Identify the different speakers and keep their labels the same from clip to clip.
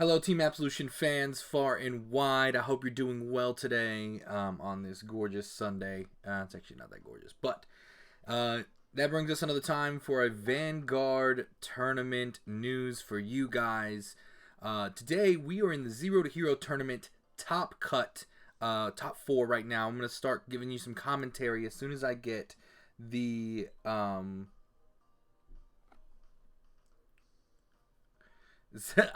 Speaker 1: Hello, Team Absolution fans far and wide. I hope you're doing well today on this gorgeous Sunday. It's actually not that gorgeous, but that brings us another time for a Vanguard tournament news for you guys. Today, we are in the Zero to Hero tournament top cut, top 4 right now. I'm going to start giving you some commentary as soon as I get the...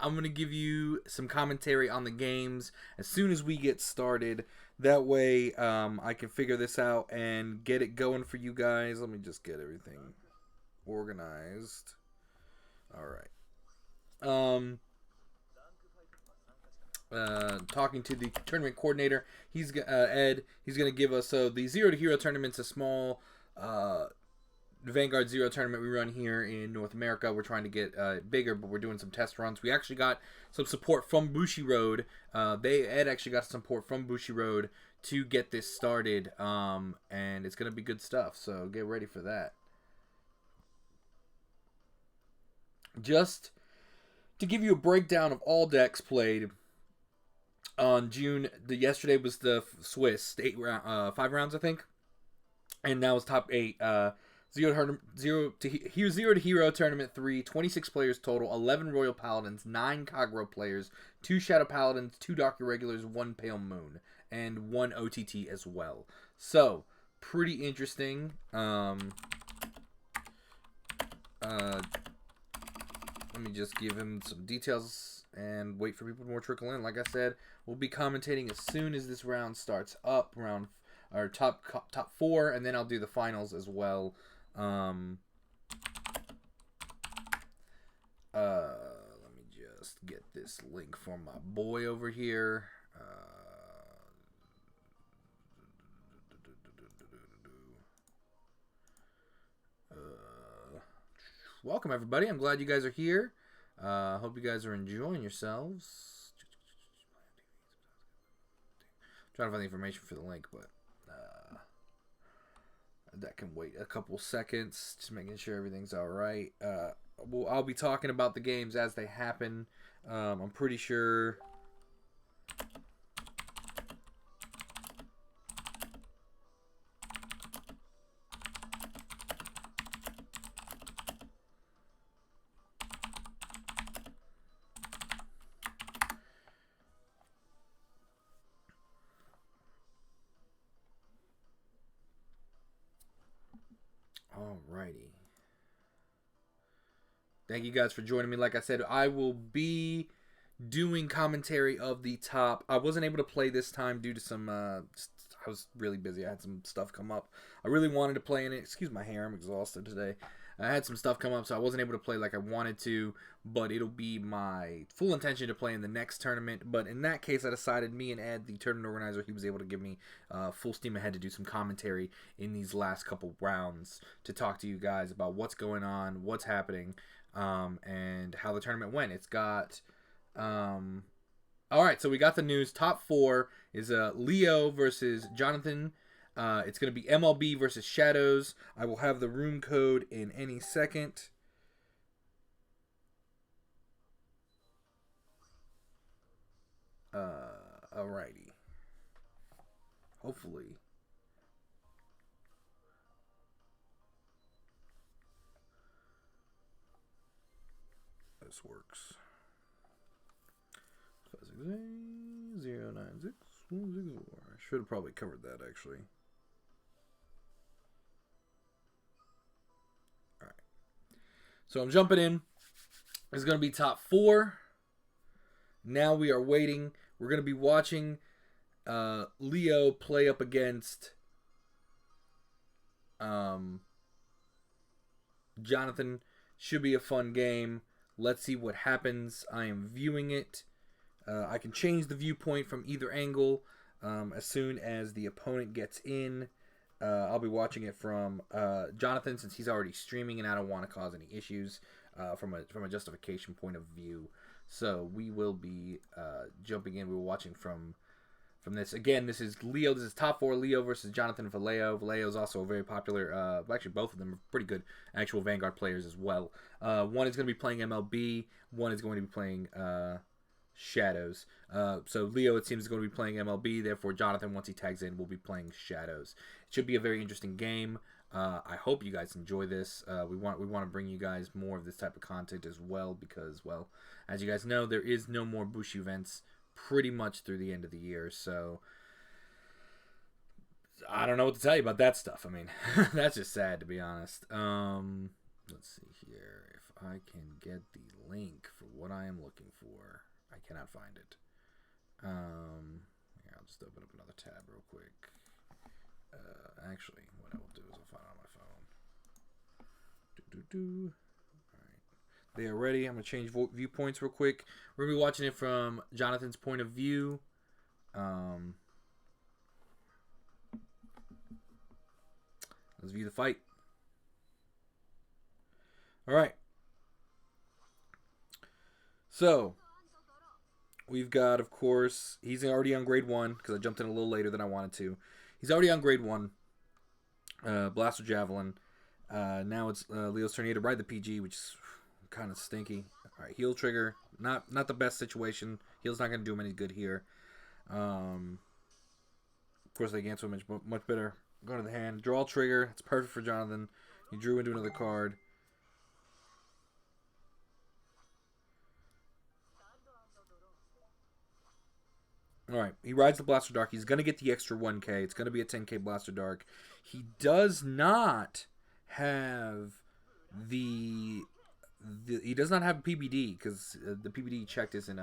Speaker 1: I'm going to give you some commentary on the games as soon as we get started. That way I can figure this out and get it going for you guys. Let me just get everything organized. Alright. Talking to the tournament coordinator, Ed. He's going to give us the Zero to Hero tournament's a small... Vanguard Zero tournament we run here in North America. We're trying to get bigger, but we're doing some test runs. We actually got some support from Bushiroad. Ed actually got support from Bushiroad to get this started, and it's going to be good stuff, so get ready for that. Just to give you a breakdown of all decks played on June, yesterday was the Swiss 5 rounds, I think, and now it's top 8. Zero to Hero Tournament 3, 26 players total, 11 Royal Paladins, 9 Kagro players, 2 Shadow Paladins, 2 Dark Irregulars, 1 Pale Moon, and 1 OTT as well. So, pretty interesting. Let me just give him some details and wait for people to more trickle in. Like I said, we'll be commentating as soon as this round starts up, our top 4, and then I'll do the finals as well. Let me just get this link for my boy over here. Welcome, everybody. I'm glad you guys are here. Hope you guys are enjoying yourselves. I'm trying to find the information for the link, but that can wait a couple seconds, just making sure everything's all right. I'll be talking about the games as they happen. I'm pretty sure. Alrighty. Thank you guys for joining me. Like I said, I will be doing commentary of the top. I wasn't able to play this time due to some... I was really busy. I had some stuff come up. I really wanted to play in it. Excuse my hair. I'm exhausted today. I had some stuff come up, so I wasn't able to play like I wanted to, but it'll be my full intention to play in the next tournament. But in that case, I decided me and Ed, the tournament organizer, he was able to give me full steam ahead to do some commentary in these last couple rounds to talk to you guys about what's going on, what's happening, and how the tournament went. It's got... Alright, so we got the news. Top 4 is Leo versus Jonathan. It's going to be MLB versus Shadows. I will have the room code in any second. Alrighty. Hopefully. This works. 096 I should have probably covered that actually. Alright. So I'm jumping in. It's going to be top 4. Now we are waiting. We're going to be watching Leo play up against Jonathan. Should be a fun game. Let's see what happens. I am viewing it. I can change the viewpoint from either angle as soon as the opponent gets in. I'll be watching it from Jonathan since he's already streaming, and I don't want to cause any issues from a justification point of view. So we will be jumping in. We're watching from this. Again, this is Leo. This is top 4 Leo versus Jonathan Vallejo. Vallejo is also a very popular, actually both of them are pretty good actual Vanguard players as well. One is going to be playing MLB. One is going to be playing Shadows. So Leo, it seems, is going to be playing MLB. Therefore, Jonathan, once he tags in, will be playing Shadows. It should be a very interesting game. I hope you guys enjoy this. We want to bring you guys more of this type of content as well because, well, as you guys know, there is no more Bush events pretty much through the end of the year. So I don't know what to tell you about that stuff. I mean, that's just sad, to be honest. Let's see here. If I can get the link for what I am looking for. I cannot find it. Here, I'll just open up another tab real quick. Actually, what I will do is I'll find it on my phone. Alright. They are ready. I'm going to change viewpoints real quick. We're going to be watching it from Jonathan's point of view. Let's view the fight. Alright. So, we've got, of course, he's already on grade 1, because I jumped in a little later than I wanted to. He's already on grade 1. Blaster Javelin. Now it's Leo's turn. He had to ride the PG, which is kind of stinky. Alright, heal trigger. Not the best situation. Heal's not going to do him any good here. Of course, they cancel much better. Go to the hand. Draw trigger. It's perfect for Jonathan. He drew into another card. Alright, he rides the Blaster Dark. He's going to get the extra 1k. It's going to be a 10k Blaster Dark. He does not have he does not have PBD because the PBD checked isn't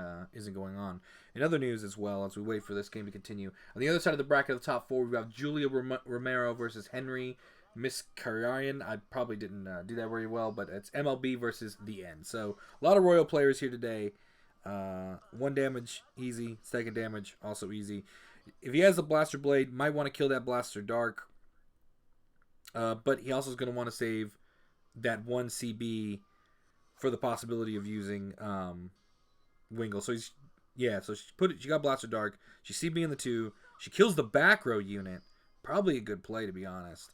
Speaker 1: going on. In other news as well, as we wait for this game to continue, on the other side of the bracket of the top 4, we've got Julia Romero versus Henry Miss Karyan. I probably didn't do that very well, but it's MLB versus the End. So a lot of Royal players here today. 1 damage, easy. 2nd damage, also easy. If he has the Blaster Blade, might want to kill that Blaster Dark. But he also is going to want to save that 1 CB for the possibility of using Wingle. So she got Blaster Dark. She CB in the 2. She kills the back row unit. Probably a good play, to be honest.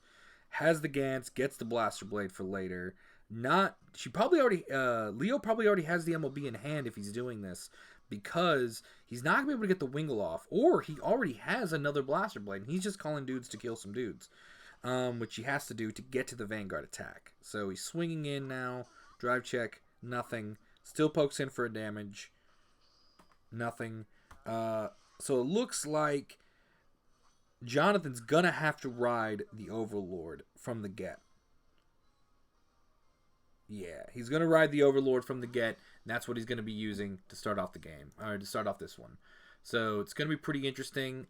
Speaker 1: Has the Gantz, gets the Blaster Blade for later. Leo probably already has the MLB in hand if he's doing this, because he's not going to be able to get the Wingle off, or he already has another Blaster Blade, and he's just calling dudes to kill some dudes, which he has to do to get to the Vanguard attack. So he's swinging in now, drive check, nothing, still pokes in for a damage, nothing. So it looks like Jonathan's going to have to ride the Overlord from the get. Yeah, he's going to ride the Overlord from the get, and that's what he's going to be using to start off the game, or to start off this one. So it's going to be pretty interesting.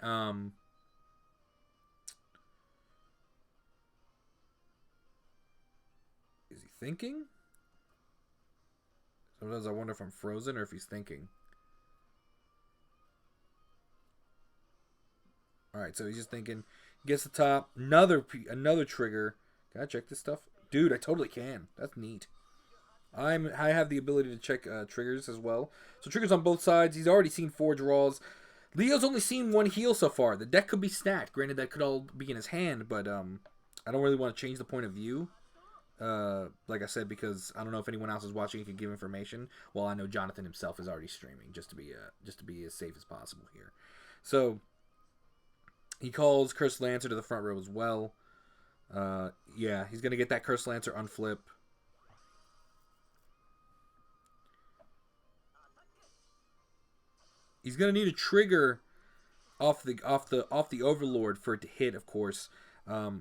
Speaker 1: Is he thinking? Sometimes I wonder if I'm frozen or if he's thinking. Alright, so he's just thinking. Gets the top. Another trigger. Can I check this stuff? Dude, I totally can. That's neat. I have the ability to check triggers as well. So triggers on both sides. He's already seen 4 draws. Leo's only seen 1 heal so far. The deck could be stacked. Granted, that could all be in his hand, but I don't really want to change the point of view. Like I said, because I don't know if anyone else is watching and can give information. Well, I know Jonathan himself is already streaming, just to be as safe as possible here. So he calls Cursed Lancer to the front row as well. Yeah, he's going to get that Cursed Lancer unflip. He's going to need a trigger off the Overlord for it to hit, of course,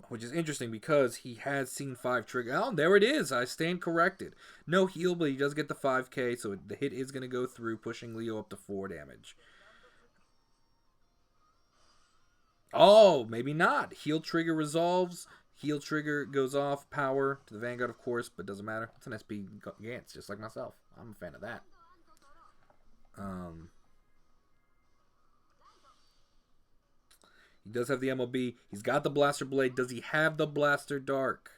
Speaker 1: which is interesting because he has seen 5 trigger. Oh, there it is. I stand corrected. No heal, but he does get the 5k, so the hit is going to go through, pushing Leo up to 4 damage. Oh, maybe not. Heal trigger resolves. Heal trigger goes off. Power to the Vanguard, of course, but doesn't matter. It's an SP Gantz, just like myself. I'm a fan of that. He does have the MLB. He's got the Blaster Blade. Does he have the Blaster Dark?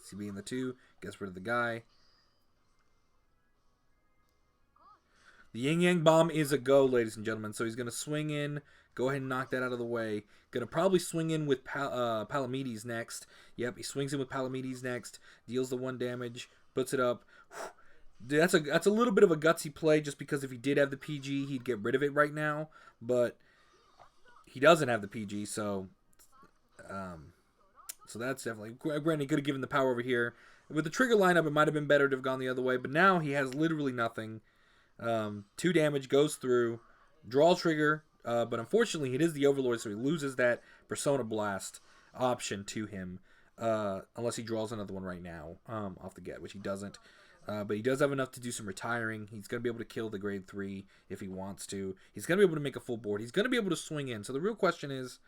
Speaker 1: CB in the 2. Gets rid of the guy. The Yin Yang Bomb is a go, ladies and gentlemen. So he's going to swing in. Go ahead and knock that out of the way. Going to probably swing in with Palamedes next. Yep, he swings in with Palamedes next. Deals the 1 damage. Puts it up. That's a little bit of a gutsy play, just because if he did have the PG, he'd get rid of it right now. But he doesn't have the PG, um, so that's definitely. Granted, he could have given the power over here. With the trigger lineup, it might have been better to have gone the other way. But now he has literally nothing. 2 damage goes through, draw trigger. But unfortunately, it is the Overlord, so he loses that Persona Blast option to him. Unless he draws another one right now off the get, which he doesn't. But he does have enough to do some retiring. He's going to be able to kill the grade 3 if he wants to. He's going to be able to make a full board. He's going to be able to swing in. So the real question is,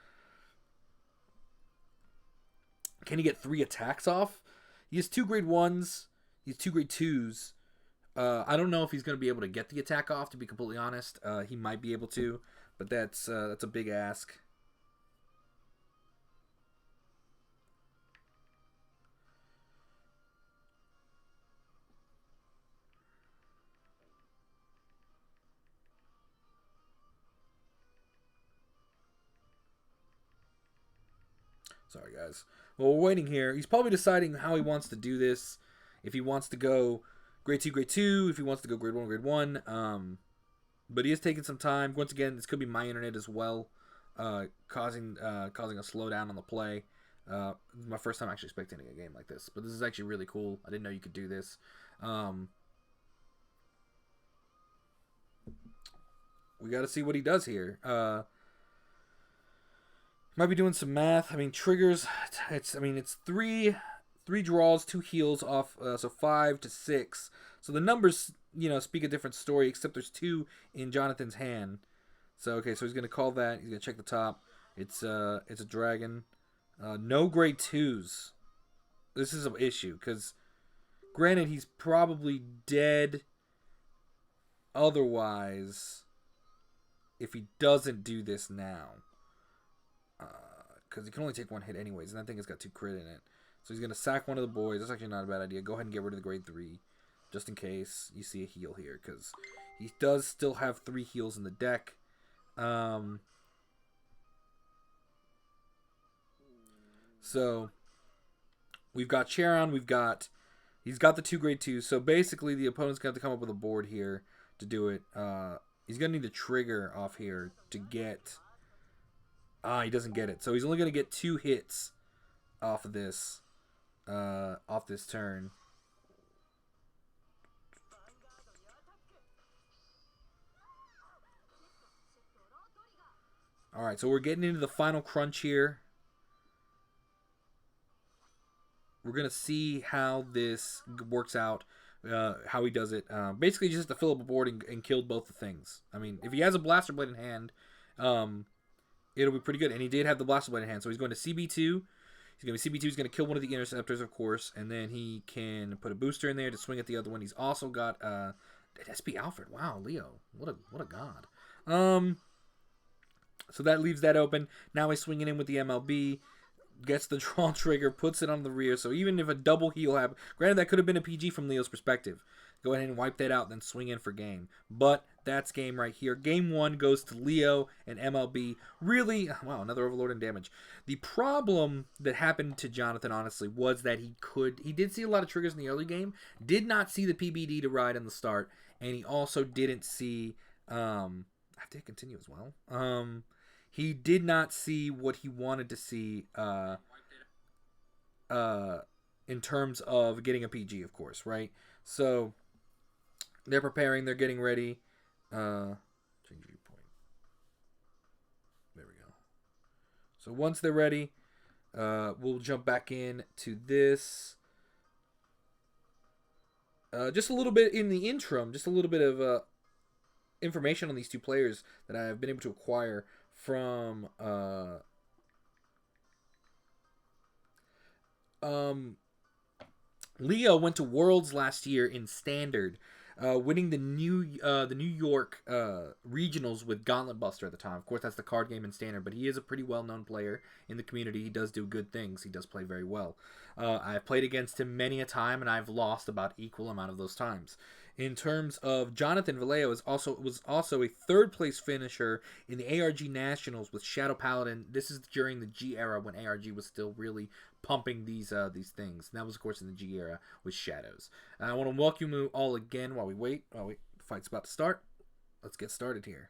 Speaker 1: can he get 3 attacks off? He has 2 grade 1s. He has 2 grade 2s. I don't know if he's going to be able to get the attack off, to be completely honest. He might be able to, but that's a big ask. Sorry, guys. Well, we're waiting here. He's probably deciding how he wants to do this. If he wants to go grade 2, grade 2. If he wants to go grade 1, grade 1. But he is taking some time. Once again, this could be my internet as well, causing a slowdown on the play. This is my first time actually spectating a game like this. But this is actually really cool. I didn't know you could do this. We got to see what he does here. Might be doing some math. I mean, triggers. It's 3 draws, 2 heals off. So 5 to 6. So the numbers, speak a different story. Except there's 2 in Jonathan's hand. So okay, so he's gonna call that. He's gonna check the top. It's a dragon. No grade 2s. This is an issue because, granted, he's probably dead. Otherwise, if he doesn't do this now. Because he can only take 1 hit anyways, and that thing has got 2 crit in it. So he's going to sack one of the boys. That's actually not a bad idea. Go ahead and get rid of the grade 3, just in case you see a heal here, because he does still have 3 heals in the deck. So we've got Charon. He's got the 2 grade 2s. So basically, the opponent's going to have to come up with a board here to do it. He's going to need the trigger off here to get. He doesn't get it. So he's only going to get 2 hits off of this turn. All right, so we're getting into the final crunch here. We're going to see how this works out, how he does it. Basically, just to fill up a board and kill both the things. I mean, if he has a Blaster Blade in hand, it'll be pretty good. And he did have the Blaster Blade in hand. So he's going to CB2. He's going to be CB2. He's going to kill one of the Interceptors, of course. And then he can put a booster in there to swing at the other one. He's also got SP Alfred. Wow, Leo. What a god. So that leaves that open. Now he's swinging in with the MLB. Gets the draw trigger. Puts it on the rear. So even if a double heal happens. Granted, that could have been a PG from Leo's perspective. Go ahead and wipe that out, then swing in for game. But that's game right here. Game 1 goes to Leo and MLB. Really, wow, another Overlord and damage. The problem that happened to Jonathan, honestly, was that he did see a lot of triggers in the early game, did not see the PBD to ride in the start, and he also didn't see, I have to continue as well. He did not see what he wanted to see, in terms of getting a PG, of course, right? So they're preparing, they're getting ready. Change viewpoint. There we go. So once they're ready, we'll jump back in to this. Just a little bit in the interim, just a little bit of information on these 2 players that I've been able to acquire from Leo went to Worlds last year in Standard, winning the New York regionals with Gauntlet Buster at the time. Of course, that's the card game in Standard, but he is a pretty well-known player in the community. He does do good things. He does play very well. I've played against him many a time, and I've lost about equal amount of those times. In terms of Jonathan Vallejo was also a third place finisher in the ARG Nationals with Shadow Paladin. This is during the G era when ARG was still really pumping these things. And that was of course in the G era with Shadows. I want to welcome you all again while we wait. The fight's about to start. Let's get started here.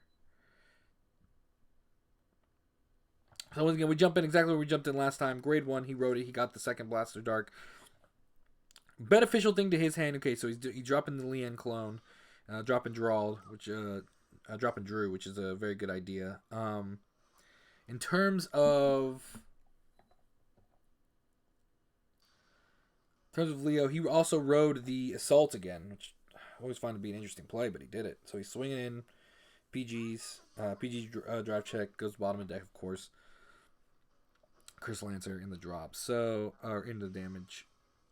Speaker 1: So once again, we jump in exactly where we jumped in last time. Grade 1, he wrote it. He got the second Blaster Dark. Beneficial thing to his hand. Okay, so he's dropping the Lian clone, dropping Drawled, dropping Drew, which is a very good idea. In terms of Leo, he also rode the Assault again, which I always find to be an interesting play, but he did it. So he's swinging in PGs, drive check, goes bottom of deck, of course. Chris Lancer in the drop, or in the damage.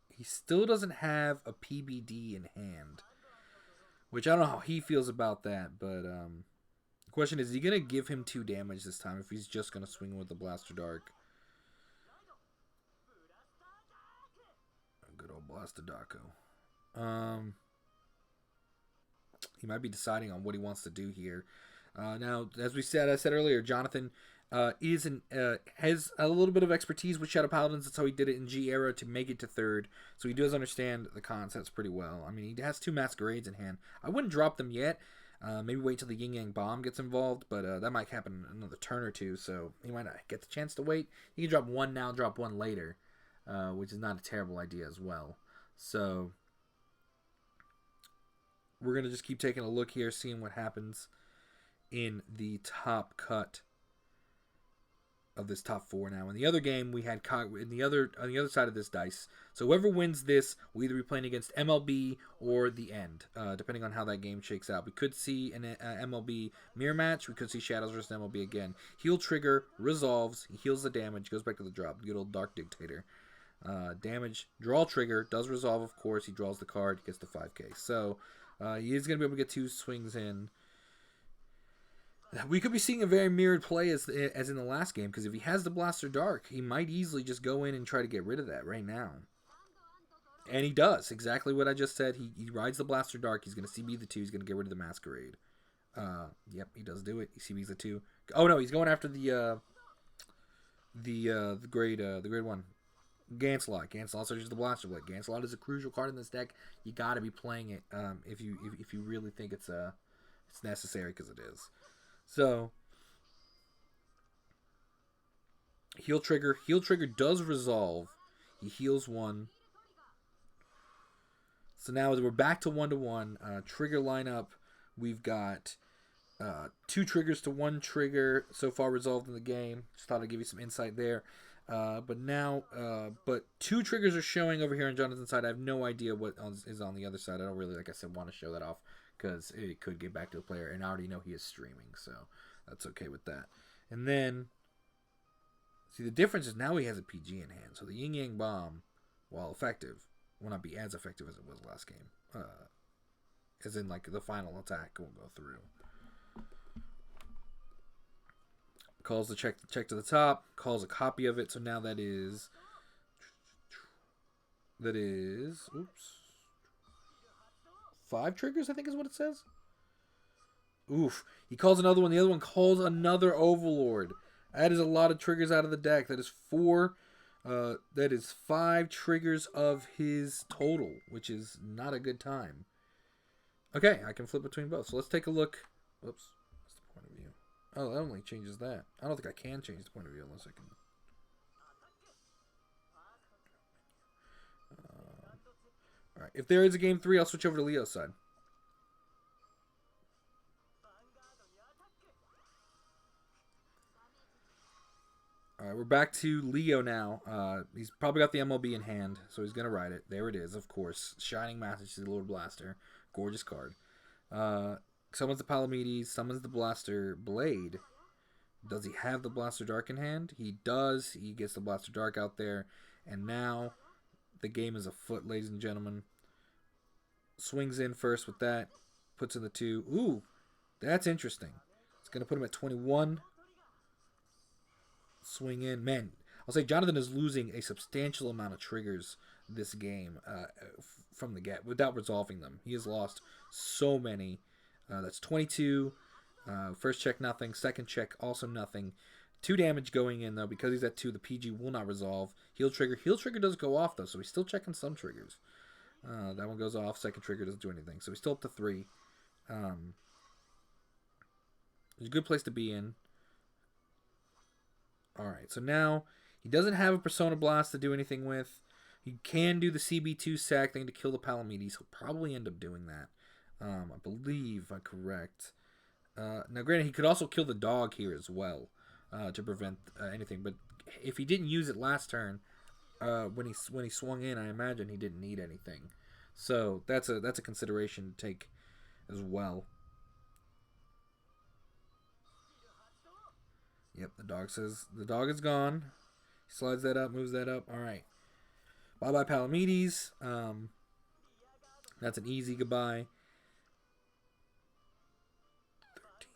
Speaker 1: He still doesn't have a PBD in hand, which I don't know how he feels about that, but the question is he going to give him 2 damage this time if he's just going to swing with the Blaster Dark? Good old Blaster Darko. He might be deciding on what he wants to do here. Now, as I said earlier, Jonathan has a little bit of expertise with Shadow Paladins. That's how he did it in G era to make it to 3rd. So he does understand the concepts pretty well. I mean, he has 2 Masquerades in hand. I wouldn't drop them yet. Maybe wait till the Yin Yang Bomb gets involved, but that might happen in another turn or 2. So he might not get the chance to wait. He can drop 1 now, drop 1 later, which is not a terrible idea as well. So we're gonna just keep taking a look here, seeing what happens in the top cut of this top 4 now. In the other game, we had on the other side of this dice. So whoever wins this will either be playing against MLB or the End, depending on how that game shakes out. We could see an MLB mirror match. We could see Shadows versus MLB again. Heal trigger, resolves, he heals the damage, goes back to the drop. Good old Dark Dictator. Damage, draw trigger, does resolve, of course. He draws the card, gets the 5k. So he is going to be able to get 2 swings in. We could be seeing a very mirrored play as in the last game, because if he has the Blaster Dark, he might easily just go in and try to get rid of that right now. And he does exactly what I just said. He rides the Blaster Dark. He's going to CB the 2. He's going to get rid of the Masquerade. Yep, he does do it. He CBs the 2. Oh no, he's going after the grade 1. Ganslot. Ganslot searches the Blaster Blade. Ganslot is a crucial card in this deck. You got to be playing it if you really think it's necessary, because it is. So, heal trigger. Heal trigger does resolve. He heals 1. So now we're back to 1-1. Trigger lineup. We've got 2 triggers to 1 trigger so far resolved in the game. Just thought I'd give you some insight there. But 2 triggers are showing over here on Jonathan's side. I have no idea what is on the other side. I don't really, like I said, want to show that off, because it could get back to the player, and I already know he is streaming, so that's okay with that. And then, see, the difference is now he has a PG in hand, so the Yin Yang Bomb, while effective, will not be as effective as it was last game. As in, like, the final attack won't go through. Calls the check to the top, calls a copy of it, so now that is, oops. 5 triggers, I think is what it says. Oof. He calls another one. The other one calls another Overlord. That is a lot of triggers out of the deck. That is 4. That is 5 triggers of his total, which is not a good time. Okay, I can flip between both. So let's take a look. Whoops. What's the point of view? Oh, that only changes that. I don't think I can change the point of view unless I can. Alright, if there is a game 3, I'll switch over to Leo's side. Alright, we're back to Leo now. He's probably got the MLB in hand, so he's going to ride it. There it is, of course. Shining Message to the Lord Blaster. Gorgeous card. Summons the Palamedes, summons the Blaster Blade. Does he have the Blaster Dark in hand? He does. He gets the Blaster Dark out there. And now the game is afoot, ladies and gentlemen. Swings in first with that. Puts in the 2. Ooh, that's interesting. It's going to put him at 21. Swing in. Man, I'll say Jonathan is losing a substantial amount of triggers this game from the get without resolving them. He has lost so many. That's 22. First check, nothing. Second check, also nothing. 2 damage going in, though. Because he's at 2, the PG will not resolve. Heal trigger. Heal trigger does go off, though, so he's still checking some triggers. That one goes off. Second trigger doesn't do anything. So he's still up to 3. It's a good place to be in. Alright, so now he doesn't have a Persona Blast to do anything with. He can do the CB2 sack thing to kill the Palamedes. He'll probably end up doing that. I believe I'm correct. Now, granted, he could also kill the dog here as well to prevent anything. But if he didn't use it last turn, when he swung in, I imagine he didn't need anything. So that's a consideration to take as well. Yep, the dog says the dog is gone. He slides that up, moves that up. All right. Bye-bye, Palamedes. That's an easy goodbye. 13.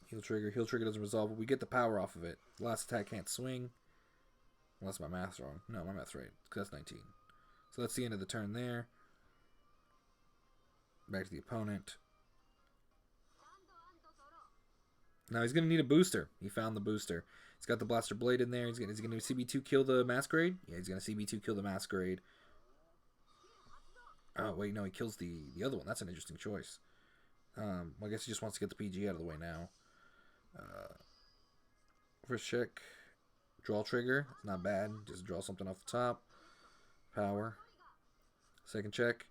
Speaker 1: Heal trigger. Heal trigger doesn't resolve, but we get the power off of it. Last attack can't swing. Unless my math's wrong. No, my math's right. Because that's 19. So that's the end of the turn there. Back to the opponent. Now he's going to need a booster. He found the booster. He's got the Blaster Blade in there. Is he going to CB2 kill the Masquerade? Yeah, he's going to CB2 kill the Masquerade. Oh, wait, no, he kills the other one. That's an interesting choice. Well, I guess he just wants to get the PG out of the way now. First check. Draw trigger. Not bad. Just draw something off the top. Power. Second check.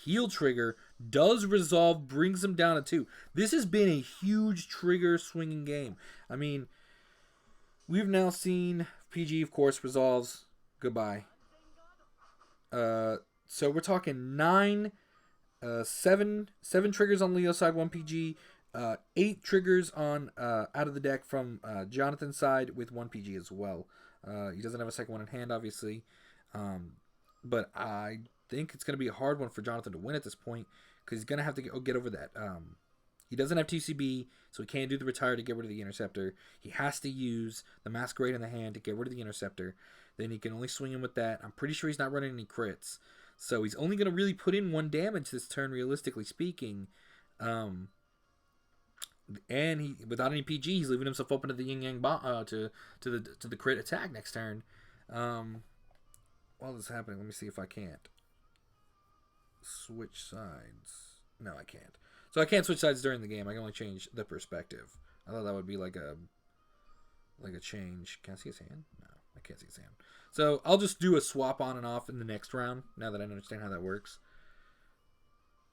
Speaker 1: Heal trigger does resolve, brings him down to 2. This has been a huge trigger swinging game. I mean, we've now seen PG, of course, resolves. Goodbye. So we're talking 7 triggers on Leo's side, 1 PG, 8 triggers on out of the deck from Jonathan's side with 1 PG as well. He doesn't have a second one in hand, obviously, but I think it's going to be a hard one for Jonathan to win at this point because he's going to have to get over that. He doesn't have TCB, so he can't do the retire to get rid of the Interceptor. He has to use the Masquerade in the hand to get rid of the Interceptor. Then he can only swing in with that. I'm pretty sure he's not running any crits. So he's only going to really put in 1 damage this turn, realistically speaking. And he, without any PG, he's leaving himself open to the yin yang to the crit attack next turn. While this is happening, let me see if I can't switch sides. No, I can't. So I can't switch sides during the game. I can only change the perspective. I thought that would be like a change. Can I see his hand? No, I can't see his hand. So I'll just do a swap on and off in the next round, now that I understand how that works.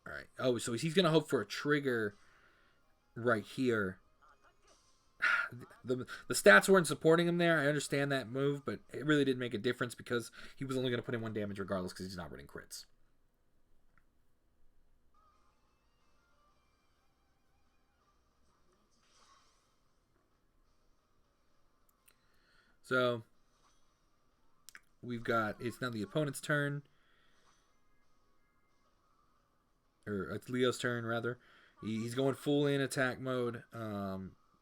Speaker 1: All right. Oh, so he's going to hope for a trigger right here. The stats weren't supporting him there. I understand that move, but it really didn't make a difference because he was only going to put in 1 damage regardless because he's not running crits. So we've got, it's now the opponent's turn. Or it's Leo's turn, rather. He's going full in attack mode.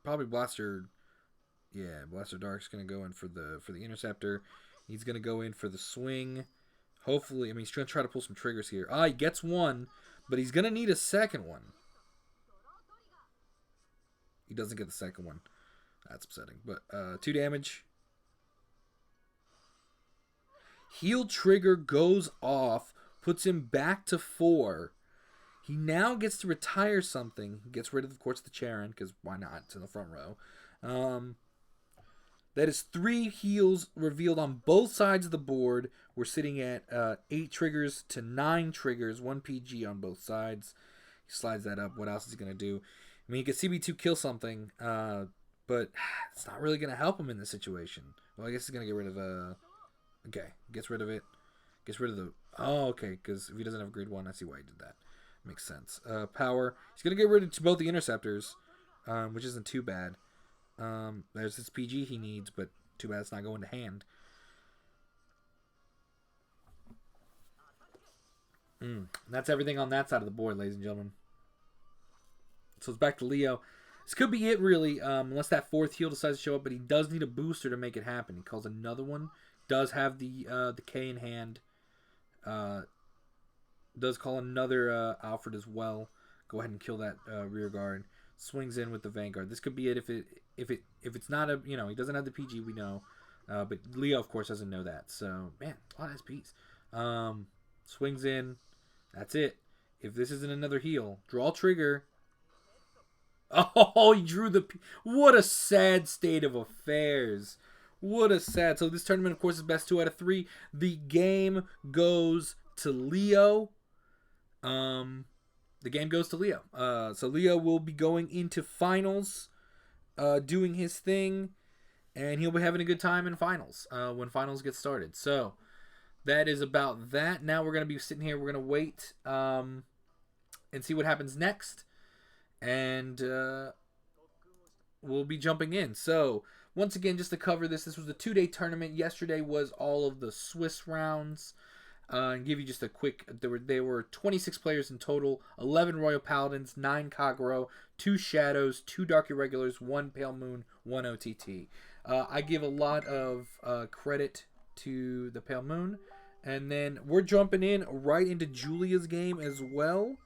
Speaker 1: Probably Blaster. Yeah, Blaster Dark's going to go in for the Interceptor. He's going to go in for the swing. Hopefully, I mean, he's going to try to pull some triggers here. He gets 1, but he's going to need a second one. He doesn't get the second one. That's upsetting. But 2 damage. Heal trigger goes off, puts him back to 4. He now gets to retire something. He gets rid of course, the Charon, because why not? It's in the front row. That is 3 heals revealed on both sides of the board. We're sitting at 8 triggers to 9 triggers, 1 PG on both sides. He slides that up. What else is he going to do? I mean, he could CB2 kill something, but it's not really going to help him in this situation. Well, I guess he's going to get rid of... Okay, gets rid of it. Gets rid of the... Oh, okay, because if he doesn't have a grade 1, I see why he did that. Makes sense. Power. He's going to get rid of both the Interceptors, which isn't too bad. There's his PG he needs, but too bad it's not going to hand. That's everything on that side of the board, ladies and gentlemen. So it's back to Leo. This could be it, really, unless that fourth heal decides to show up. But he does need a booster to make it happen. He calls another one. Does have the K in hand. Does call another Alfred as well. Go ahead and kill that rear guard. Swings in with the Vanguard. This could be it if it's not a, he doesn't have the PG, we know. But Leo, of course, doesn't know that. So, man, a lot of SPs. Swings in. That's it. If this isn't another heal, draw trigger. Oh, he drew the... What a sad state of affairs. What a sad... So this tournament, of course, is best 2 out of 3. The game goes to Leo. The game goes to Leo. So Leo will be going into finals, doing his thing, and he'll be having a good time in finals when finals get started. So that is about that. Now we're going to be sitting here. We're going to wait and see what happens next. And we'll be jumping in. So once again, just to cover this was a 2-day tournament. Yesterday was all of the Swiss rounds. And give you just a quick, there were 26 players in total, 11 Royal Paladins, 9 Kagero, 2 Shadows, 2 Dark Irregulars, 1 Pale Moon, 1 OTT. I give a lot of credit to the Pale Moon. And then we're jumping in right into Julia's game as well,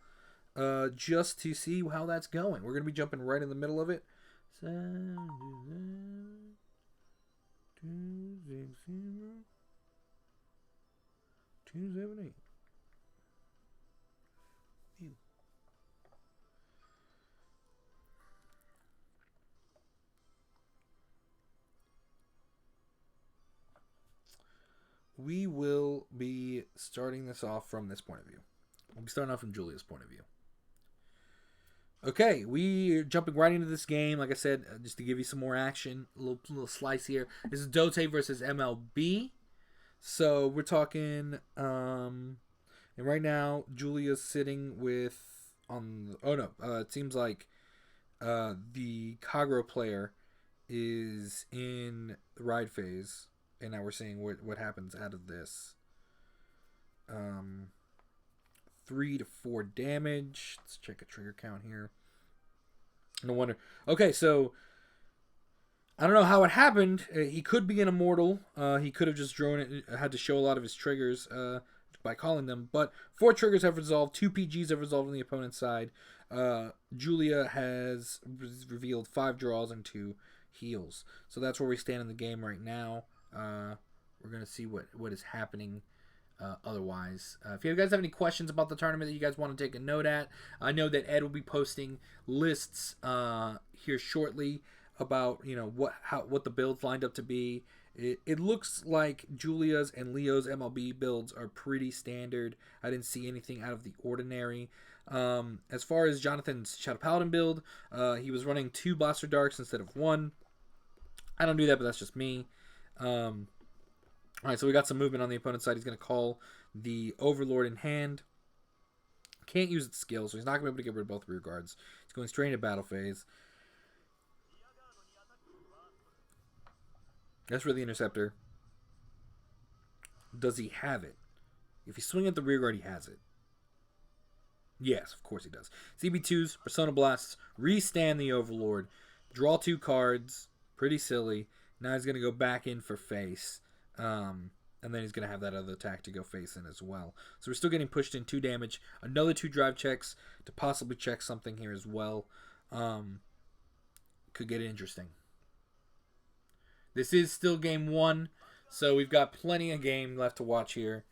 Speaker 1: just to see how that's going. We're going to be jumping right in the middle of it. 278. We will be starting this off from this point of view. We'll be starting off from Julia's point of view. Okay, we're jumping right into this game. Like I said, just to give you some more action, a little slice here. This is Dote versus MLB. So we're talking, and right now Julia's sitting with it seems like the Kagero player is in the ride phase, and now we're seeing what happens out of this. 3 to 4 damage. Let's check a trigger count here. No wonder. Okay, so I don't know how it happened. He could be an immortal. He could have just drawn it. Had to show a lot of his triggers by calling them. But 4 triggers have resolved. 2 PGs have resolved on the opponent's side. Julia has revealed 5 draws and 2 heals. So that's where we stand in the game right now. We're going to see what is happening otherwise. If you guys have any questions about the tournament that you guys want to take a note at, I know that Ed will be posting lists here shortly about what the builds lined up to be. It looks like Julia's and Leo's MLB builds are pretty standard. I didn't see anything out of the ordinary. As far as Jonathan's Shadow Paladin build, he was running 2 Blaster Darks instead of 1. I don't do that, but that's just me. Alright, so we got some movement on the opponent's side. He's going to call the Overlord in hand. Can't use its skill, so he's not going to be able to get rid of both rear guards. He's going straight into battle phase. That's for the Interceptor. Does he have it? If he's swinging at the rear guard, he has it. Yes, of course he does. CB2s, Persona Blasts, restand the Overlord, draw 2 cards. Pretty silly. Now he's going to go back in for face. And then he's going to have that other attack to go face in as well. So we're still getting pushed in 2 damage. Another 2 drive checks to possibly check something here as well. Could get interesting. This is still game 1, so we've got plenty of game left to watch here.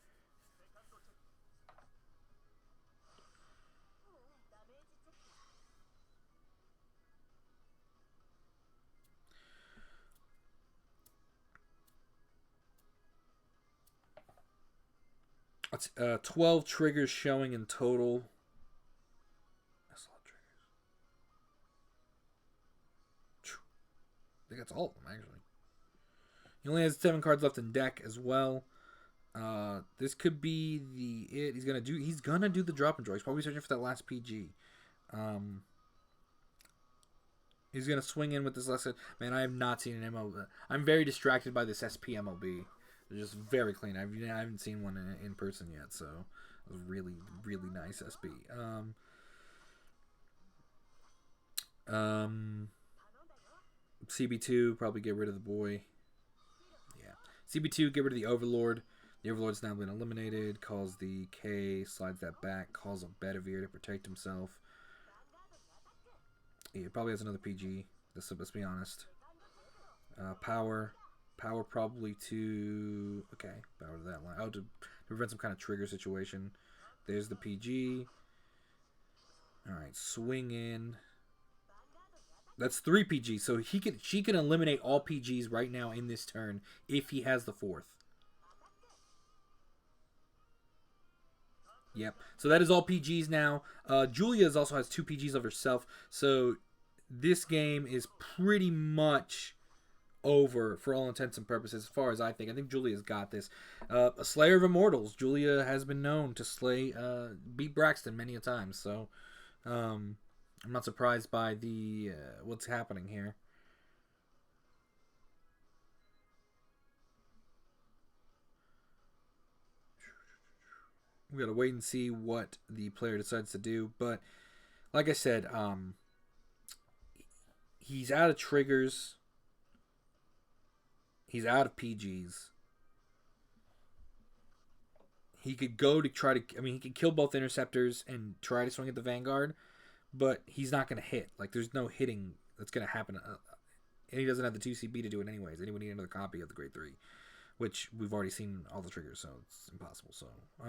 Speaker 1: It's 12 triggers showing in total. That's a lot of triggers. I think that's all of them, actually. He only has 7 cards left in deck as well. This could be it. He's gonna do the drop and draw. He's probably searching for that last PG. He's gonna swing in with this lesson. Man, I have not seen an MLB. I'm very distracted by this SP MLB. They're just very clean. I haven't seen one in person yet, so it was really, really nice SP. Um, CB2, probably get rid of the boy. Yeah. CB2, get rid of the Overlord. The Overlord's now been eliminated. Calls the K, slides that back. Calls a Bedivere to protect himself. He probably has another PG. Let's be honest. Power. Power probably to... Okay, power to that line. Oh, to prevent some kind of trigger situation. There's the PG. Alright, swing in. That's 3 PGs. So she can eliminate all PGs right now in this turn if he has the 4th. Yep. So that is all PGs now. Julia also has 2 PGs of herself. So this game is pretty much over for all intents and purposes, as far as I think. I think Julia's got this. A Slayer of Immortals. Julia has been known to slay, beat Braxton many a time. So I'm not surprised by the what's happening here. We gotta wait and see what the player decides to do. But like I said, he's out of triggers. He's out of PGs. He could go to try to... I mean, he could kill both interceptors and try to swing at the Vanguard, but he's not going to hit. Like, there's no hitting that's going to happen. And he doesn't have the 2CB to do it anyways. And he would need another copy of the Grade 3, which we've already seen all the triggers, so it's impossible. So, I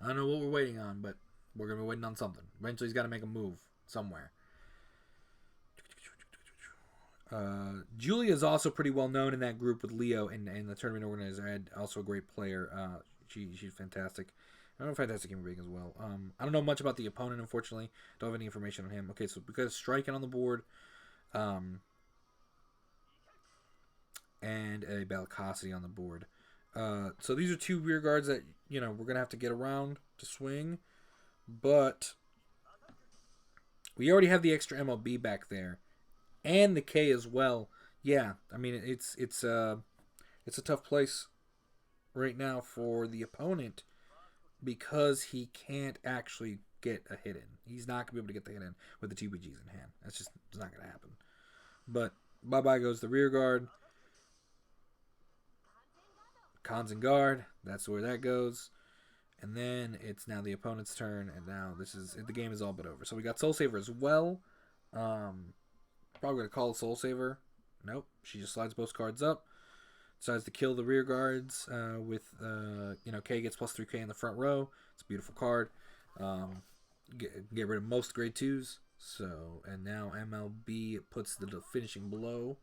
Speaker 1: don't know what we're waiting on, but we're going to be waiting on something. Eventually, he's got to make a move somewhere. Julia is also pretty well known in that group with Leo and the tournament organizer. Ed, also a great player. She's fantastic. I don't know, fantastic human being as well. I don't know much about the opponent, unfortunately. Don't have any information on him. Okay, so because striking on the board, and a Belcosity on the board. So these are 2 rear guards that we're gonna have to get around to swing, but we already have the extra MLB back there. And the K as well. Yeah, I mean it's a tough place right now for the opponent because he can't actually get a hit in. He's not gonna be able to get the hit in with the 2 BGs in hand. That's just not gonna happen. But bye goes the rear guard. Cons and guard. That's where that goes. And then it's now the opponent's turn, and now the game is all but over. So we got Soul Saver as well. Probably going to call Soul Saver. Nope. She just slides both cards up. Decides to kill the rear guards with, K gets plus 3K in the front row. It's a beautiful card. Get rid of most grade 2s. So, and now MLB puts the finishing blow.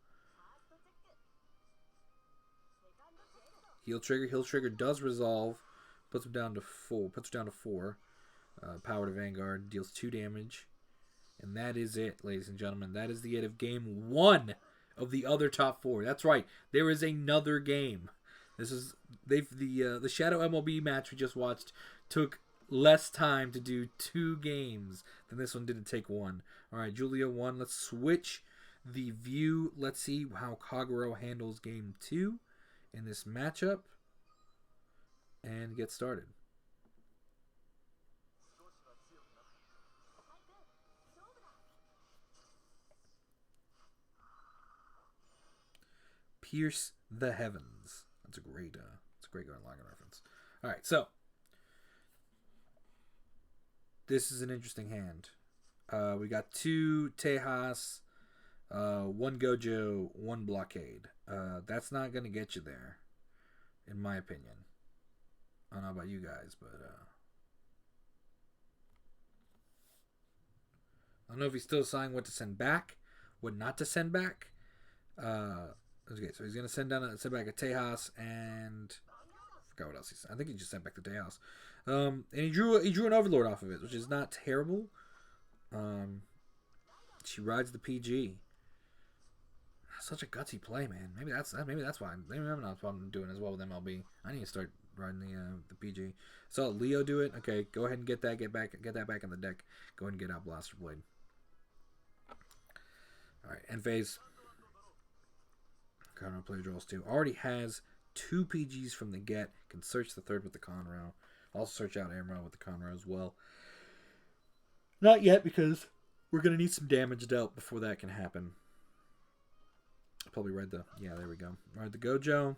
Speaker 1: Heal trigger does resolve. Puts him down to 4. Power to Vanguard. Deals 2 damage. And that is it, ladies and gentlemen. That is the end of game 1 of the other top 4. That's right. There is another game. The Shadow MLB match we just watched took less time to do 2 games than this one did to take 1. All right, Julia 1. Let's switch the view. Let's see how Kagero handles game 2 in this matchup and get started. Pierce the Heavens. That's a great Gurren Lagann reference. All right, so this is an interesting hand. We got 2 Tejas, 1 Gojo, 1 Blockade. That's not going to get you there, in my opinion. I don't know about you guys, but I don't know if he's still deciding what to send back, what not to send back. Okay, so he's gonna send back a Tejas, and I forgot what else he sent. I think he just sent back the Tejas. And he drew an Overlord off of it, which is not terrible. She rides the PG. Such a gutsy play, man. Maybe that's why. Maybe I'm not doing as well with MLB. I need to start riding the PG. So Leo do it. Okay, go ahead and get that back in the deck. Go ahead and get out Blaster Blade. All right, end phase. Karyan player draws 2. Already has 2 PGs from the get. Can search the third with the Conroe. Also search out Amro with the Conroe as well. Not yet, because we're going to need some damage dealt before that can happen. I'll probably ride the... Yeah, there we go. Ride the Gojo.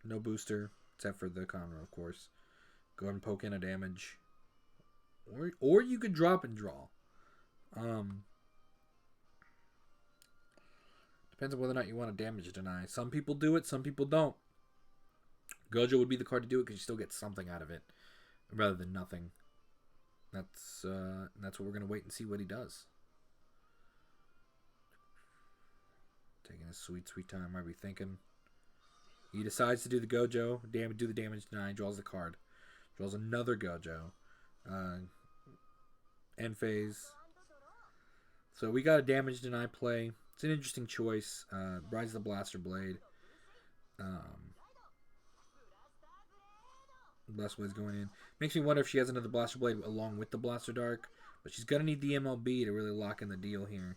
Speaker 1: No booster, except for the Conroe, of course. Go ahead and poke in a damage. Or you could drop and draw. Depends on whether or not you want to damage deny. Some people do it, some people don't. Gojo would be the card to do it because you still get something out of it, rather than nothing. That's what we're gonna wait and see what he does. Taking his sweet time. Might be thinking. He decides to do the Gojo, do the damage deny, draws the card, draws another Gojo, end phase. So we got a damage deny play. It's an interesting choice. Rides the Blaster Blade. Blaster Blade's going in. Makes me wonder if she has another Blaster Blade along with the Blaster Dark. But she's going to need the MLB to really lock in the deal here.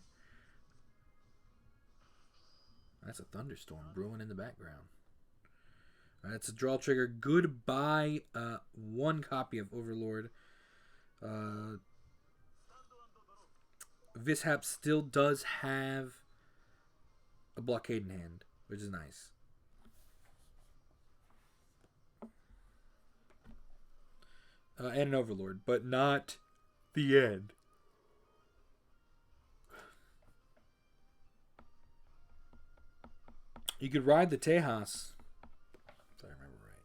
Speaker 1: That's a Thunderstorm brewing in the background. Alright, it's a draw trigger. Goodbye. 1 copy of Overlord. Vishap still does have a blockade in hand, which is nice. And an Overlord, but not the end. You could ride the Tejas. If I remember right.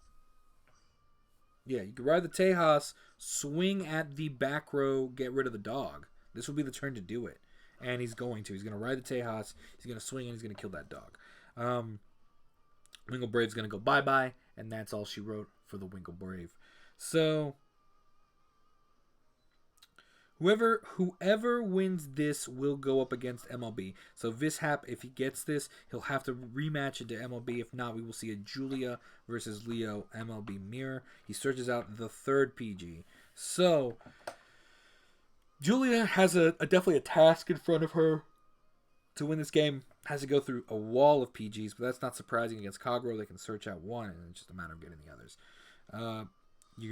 Speaker 1: Yeah, you could ride the Tejas, swing at the back row, get rid of the dog. This will be the turn to do it. And he's going to. He's going to ride the Tejas. He's going to swing and he's going to kill that dog. Winkle Brave's going to go bye-bye. And that's all she wrote for the Winkle Brave. So, whoever wins this will go up against MLB. So Vishap, if he gets this, he'll have to rematch it to MLB. If not, we will see a Julia versus Leo MLB mirror. He searches out the 3rd PG. So Julia has definitely a task in front of her to win this game. Has to go through a wall of PGs, but that's not surprising against Kagero. They can search out one, and it's just a matter of getting the others. He's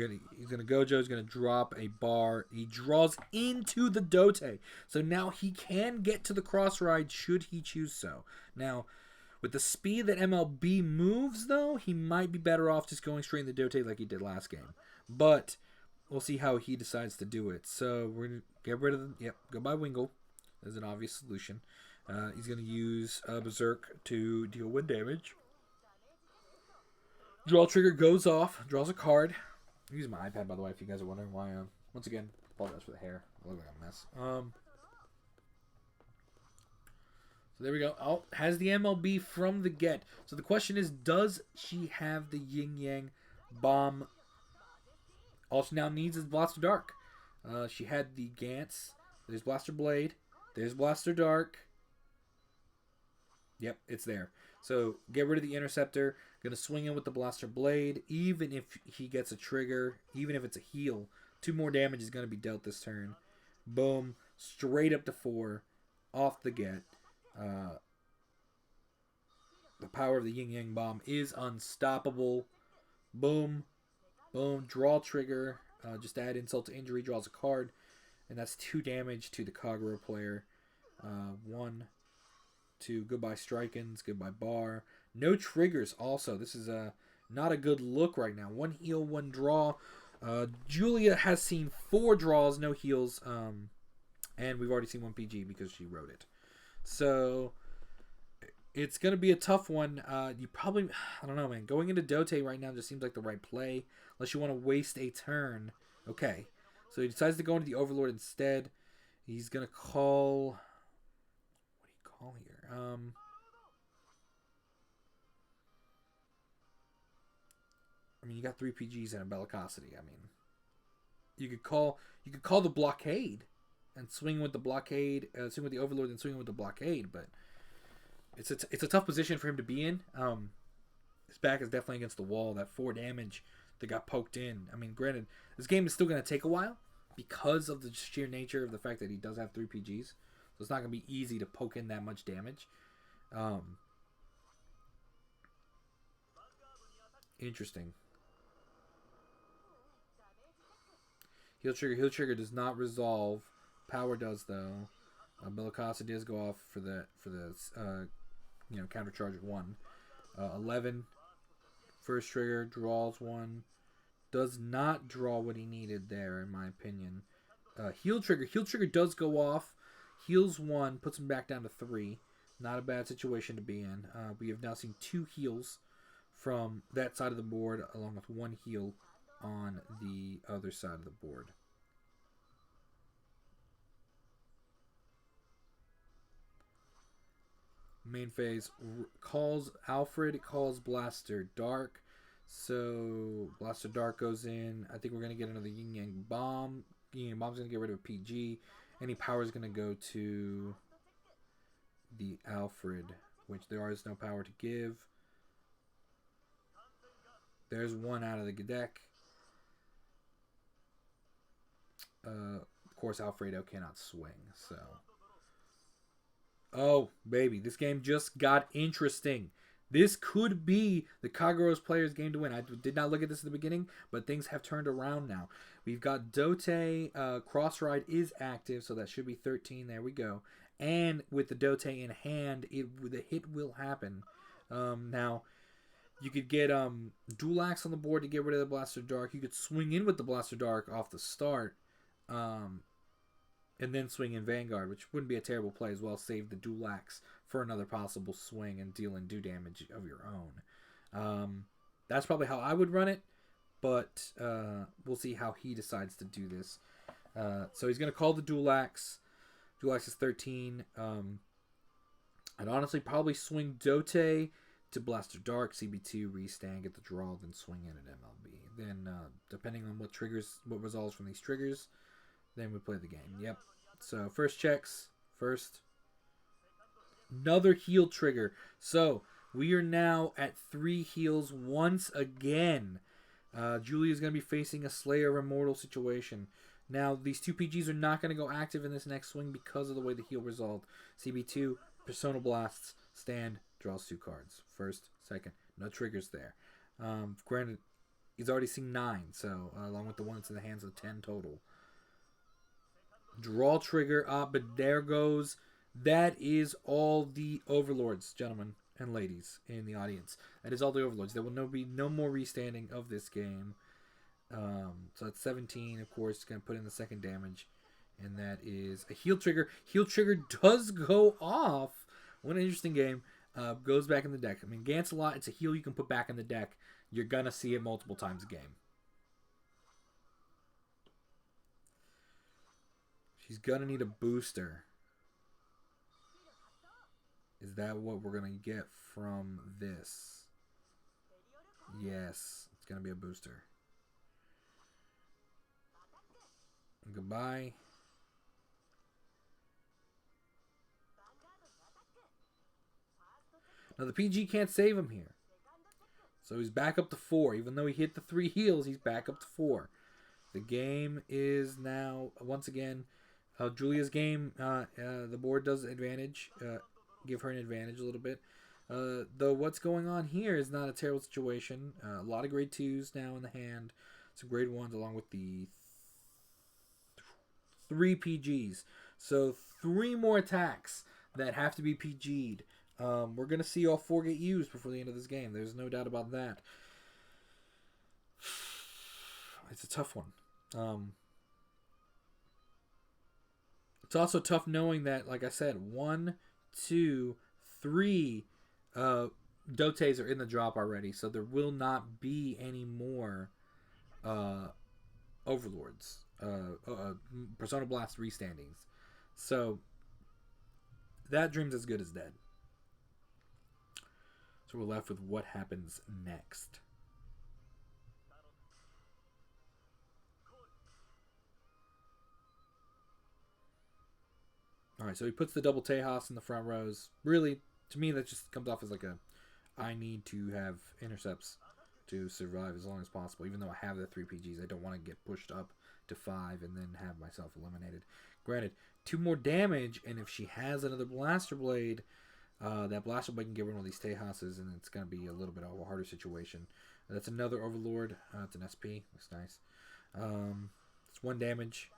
Speaker 1: gonna Gojo's gonna drop a bar. He draws into the Dote, so now he can get to the cross ride should he choose so. Now, with the speed that MLB moves, though, he might be better off just going straight in the Dote like he did last game. But we'll see how he decides to do it. So we're gonna get rid of the goodbye Wingle. There's an obvious solution. He's gonna use Berserk to deal 1 damage. Draw trigger goes off. Draws a card. I'm using my iPad, by the way, if you guys are wondering why. Once again, apologize for the hair. I look like a mess. So there we go. Oh, has the MLB from the get. So the question is, does she have the Yin Yang bomb? All she now needs is Blaster Dark. She had the Gantz. There's Blaster Blade. There's Blaster Dark. Yep, it's there. So get rid of the Interceptor. Gonna swing in with the Blaster Blade. Even if he gets a trigger, even if it's a heal, 2 more damage is gonna be dealt this turn. Boom, straight up to 4, off the get. The power of the Yin Yang Bomb is unstoppable. Boom, boom, draw trigger. Just add insult to injury, draws a card, and that's 2 damage to the Kagero player. 1, 2, goodbye Strikins, goodbye Bar. No triggers also. This is not a good look right now. 1 heal, 1 draw. Julia has seen 4 draws, no heals. And we've already seen 1 PG because she wrote it. So it's going to be a tough one. You probably, I don't know, man. Going into Dote right now just seems like the right play. Unless you want to waste a turn. Okay. So he decides to go into the Overlord instead. He's going to call... What do you call here? I mean, you got 3 PGs and a Bellicosity. I mean, you could call the Blockade and swing with the Blockade, swing with the Overlord and swing with the Blockade, but it's a tough position for him to be in. His back is definitely against the wall. That 4 damage that got poked in. I mean, granted, this game is still going to take a while because of the sheer nature of the fact that he does have 3 PGs. So it's not going to be easy to poke in that much damage. Interesting. Heal trigger does not resolve. Power does though. Bellicasa does go off for the counter charge at 1. 11 first trigger draws 1. Does not draw what he needed there in my opinion. Heal trigger does go off. Heals 1, puts him back down to 3. Not a bad situation to be in. We have now seen 2 heals from that side of the board, along with 1 heal on the other side of the board. Main phase calls Alfred, calls Blaster Dark. So Blaster Dark goes in. I think we're going to get another Yin Yang Bomb. Yin Yang Bomb's going to get rid of a PG. Any power is going to go to the Alfred, which there is no power to give. There's 1 out of the deck. Of course, Alfredo cannot swing, so... Oh, baby, this game just got interesting. This could be the Kagura's player's game to win. I did not look at this at the beginning, but things have turned around now. We've got Dote. Crossride is active, so that should be 13. There we go. And with the Dote in hand, the hit will happen. Now, you could get Dual Axe on the board to get rid of the Blaster Dark. You could swing in with the Blaster Dark off the start. And then swing in Vanguard, which wouldn't be a terrible play as well. Save the Dual Axe for another possible swing and deal and do damage of your own. That's probably how I would run it, but we'll see how he decides to do this. So he's going to call the Dual Axe. Dual Axe is 13. I'd honestly probably swing Dote to Blaster Dark, CB2, restand, get the draw, then swing in at MLB. Then, depending on what resolves from these triggers, then we play the game. Yep. So, first checks. First. Another heal trigger. So, we are now at 3 heals once again. Julia's going to be facing a Slayer of Immortal situation. Now, these 2 PGs are not going to go active in this next swing because of the way the heal resolved. CB2, Persona Blasts, stand, draws 2 cards. First, second. No triggers there. Granted, he's already seen 9, so along with the one that's in the hands of 10 total. Draw trigger, but there goes. That is all the overlords, gentlemen and ladies in the audience. That is all the overlords. There will be no more restanding of this game. So that's 17, of course, going to put in the second damage. And that is a heal trigger. Heal trigger does go off. What an interesting game. Goes back in the deck. I mean, Gancelot, it's a heal you can put back in the deck. You're going to see it multiple times a game. She's going to need a booster. Is that what we're going to get from this? Yes, it's going to be a booster. Goodbye. Now the PG can't save him here. So he's back up to 4. Even though he hit the 3 heals, he's back up to 4. The game is now, once again, Julia's game. The board does advantage. Give her an advantage a little bit. Though what's going on here is not a terrible situation. A lot of grade 2s now in the hand. Some grade 1s along with the 3 PGs. So 3 more attacks that have to be PG'd. We're going to see all 4 get used before the end of this game. There's no doubt about that. It's a tough one. It's also tough knowing that, like I said, 1, 2, 3 Dotes are in the drop already. So there will not be any more Overlords. Persona Blast restandings. So that dream's as good as dead. So we're left with what happens next. Alright, so he puts the double Tejas in the front rows. Really, to me, that just comes off as like a, I need to have intercepts to survive as long as possible. Even though I have the 3 PGs, I don't want to get pushed up to 5 and then have myself eliminated. Granted, 2 more damage, and if she has another Blaster Blade, that Blaster Blade can get rid of all these Tejases, and it's going to be a little bit of a harder situation. That's another Overlord. It's an SP. Looks nice. It's 1 damage.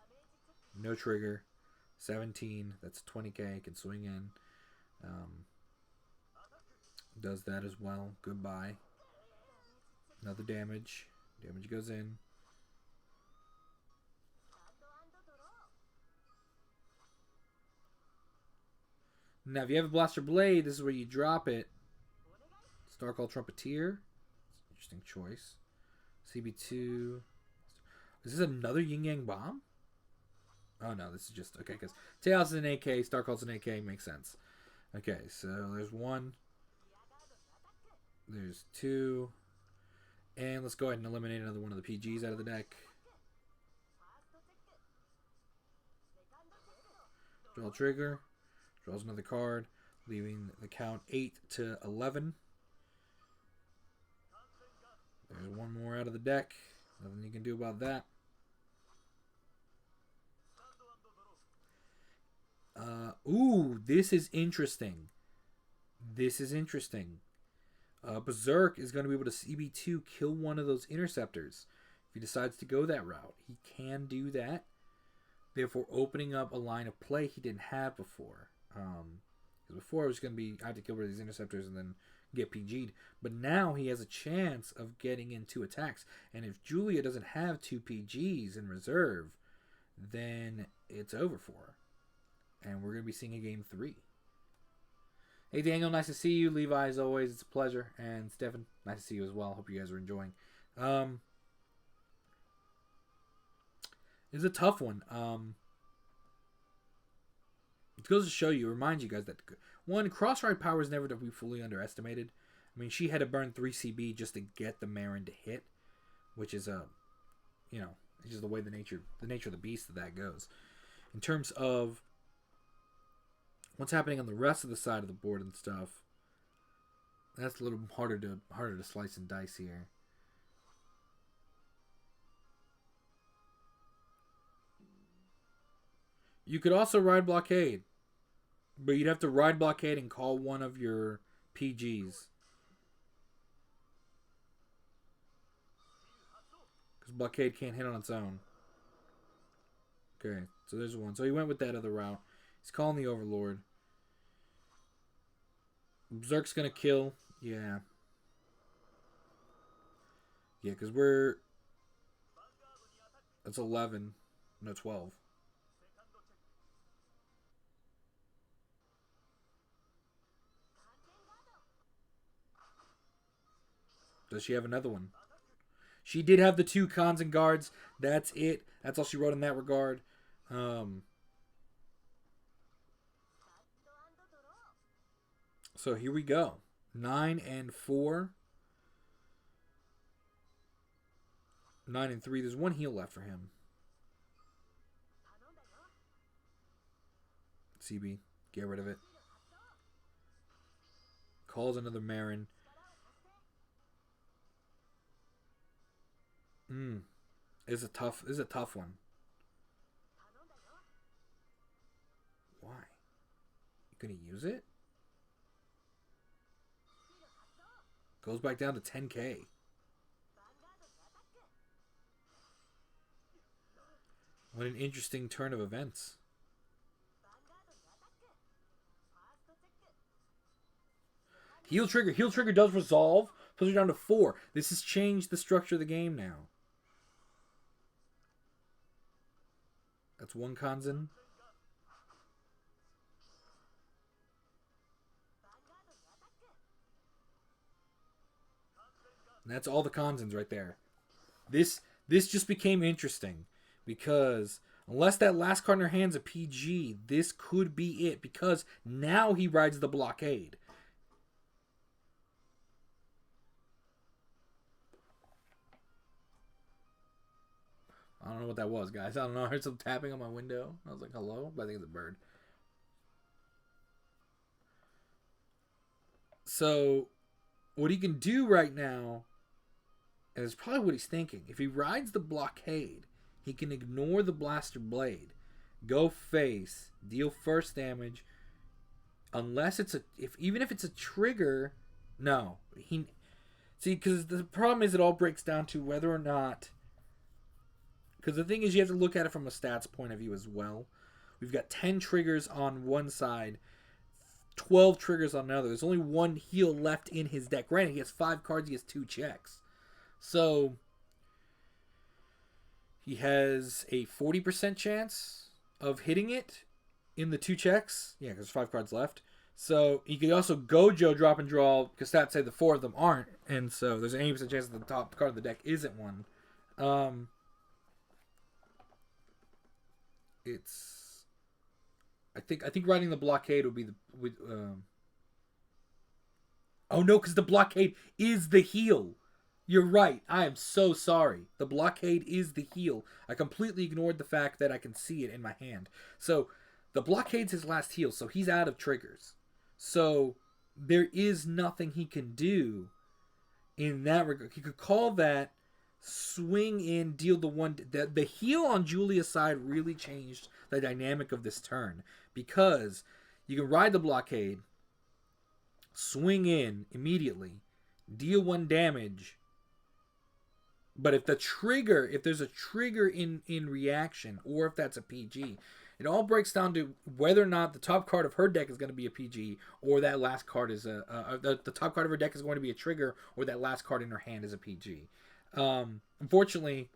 Speaker 1: No trigger. 17. That's 20k. Can swing in. Does that as well. Goodbye. Another damage. Damage goes in. Now, if you have a Blaster Blade, this is where you drop it. Starcall Trumpeteer. Interesting choice. CB2. Is this another Yin Yang Bomb? Oh, no, this is just... Okay, because Tails is an AK, Starcall's an AK, makes sense. Okay, so there's 1. There's 2. And let's go ahead and eliminate another one of the PGs out of the deck. Draw trigger. Draws another card, leaving the count 8 to 11. There's 1 more out of the deck. Nothing you can do about that. Ooh, this is interesting. This is interesting. Berserk is going to be able to CB2 kill one of those interceptors. If he decides to go that route, he can do that. Therefore, opening up a line of play he didn't have before. Because before it was going to be, I had to kill one of these interceptors and then get PG'd. But now he has a chance of getting in 2 attacks. And if Julia doesn't have 2 PGs in reserve, then it's over for her. And we're going to be seeing a game 3. Hey Daniel, nice to see you. Levi, as always, it's a pleasure. And Stefan, nice to see you as well. Hope you guys are enjoying. It's a tough one. It goes to show you, remind you guys that, one, cross-ride power is never to be fully underestimated. I mean, she had to burn 3 CB just to get the Marin to hit, which is it's just the way the nature of the beast that goes. In terms of what's happening on the rest of the side of the board and stuff, that's a little harder to slice and dice here. You could also ride Blockade, but you'd have to ride Blockade and call one of your PGs. Because Blockade can't hit on its own. Okay, so there's one. So he went with that other route. He's calling the Overlord. Berserk's going to kill. Yeah. Yeah, because we're... That's 11. No, 12. Does she have another one? She did have the 2 cons and guards. That's it. That's all she wrote in that regard. So here we go. 9 and 4. 9 and 3. There's 1 heal left for him. CB. Get rid of it. Calls another Marin. It's a tough one. Why? You gonna use it? Goes back down to 10k. What an interesting turn of events. Heal trigger. Heal trigger does resolve. Puts her down to 4. This has changed the structure of the game now. That's 1 Kanzen. And that's all the Kanzens right there. This just became interesting. Because unless that last card in her hand's a PG, this could be it. Because now he rides the Blockade. I don't know what that was, guys. I don't know. I heard some tapping on my window. I was like, hello? But I think it's a bird. So, what he can do right now is probably what he's thinking. If he rides the Blockade, he can ignore the Blaster Blade, go face, deal first damage, unless it's even if it's a trigger. No, See, because the problem is it all breaks down to whether or not. Because the thing is, you have to look at it from a stats point of view as well. We've got 10 triggers on one side, 12 triggers on another. There's only one heal left in his deck. Granted, he has 5 cards, he has 2 checks. So, he has a 40% chance of hitting it in the 2 checks. Yeah, because there's 5 cards left. So, he could also Gojo, drop and draw, because stats say the 4 of them aren't. And so, there's an 80% chance that the top card of the deck isn't one. It's... I think riding the blockade would be the... Oh no, because the blockade is the heal. You're right. I am so sorry. The blockade is the heal. I completely ignored the fact that I can see it in my hand. So, the blockade's his last heal, so he's out of triggers. So, there is nothing he can do in that regard. He could call that, swing in, deal the one... The heal on Julia's side really changed the dynamic of this turn. Because you can ride the blockade, swing in immediately, deal 1 damage... But if there's a trigger in reaction, or if that's a PG, it all breaks down to whether or not the top card of her deck is going to be a PG, or that last card is the top card of her deck is going to be a trigger, or that last card in her hand is a PG. Unfortunately,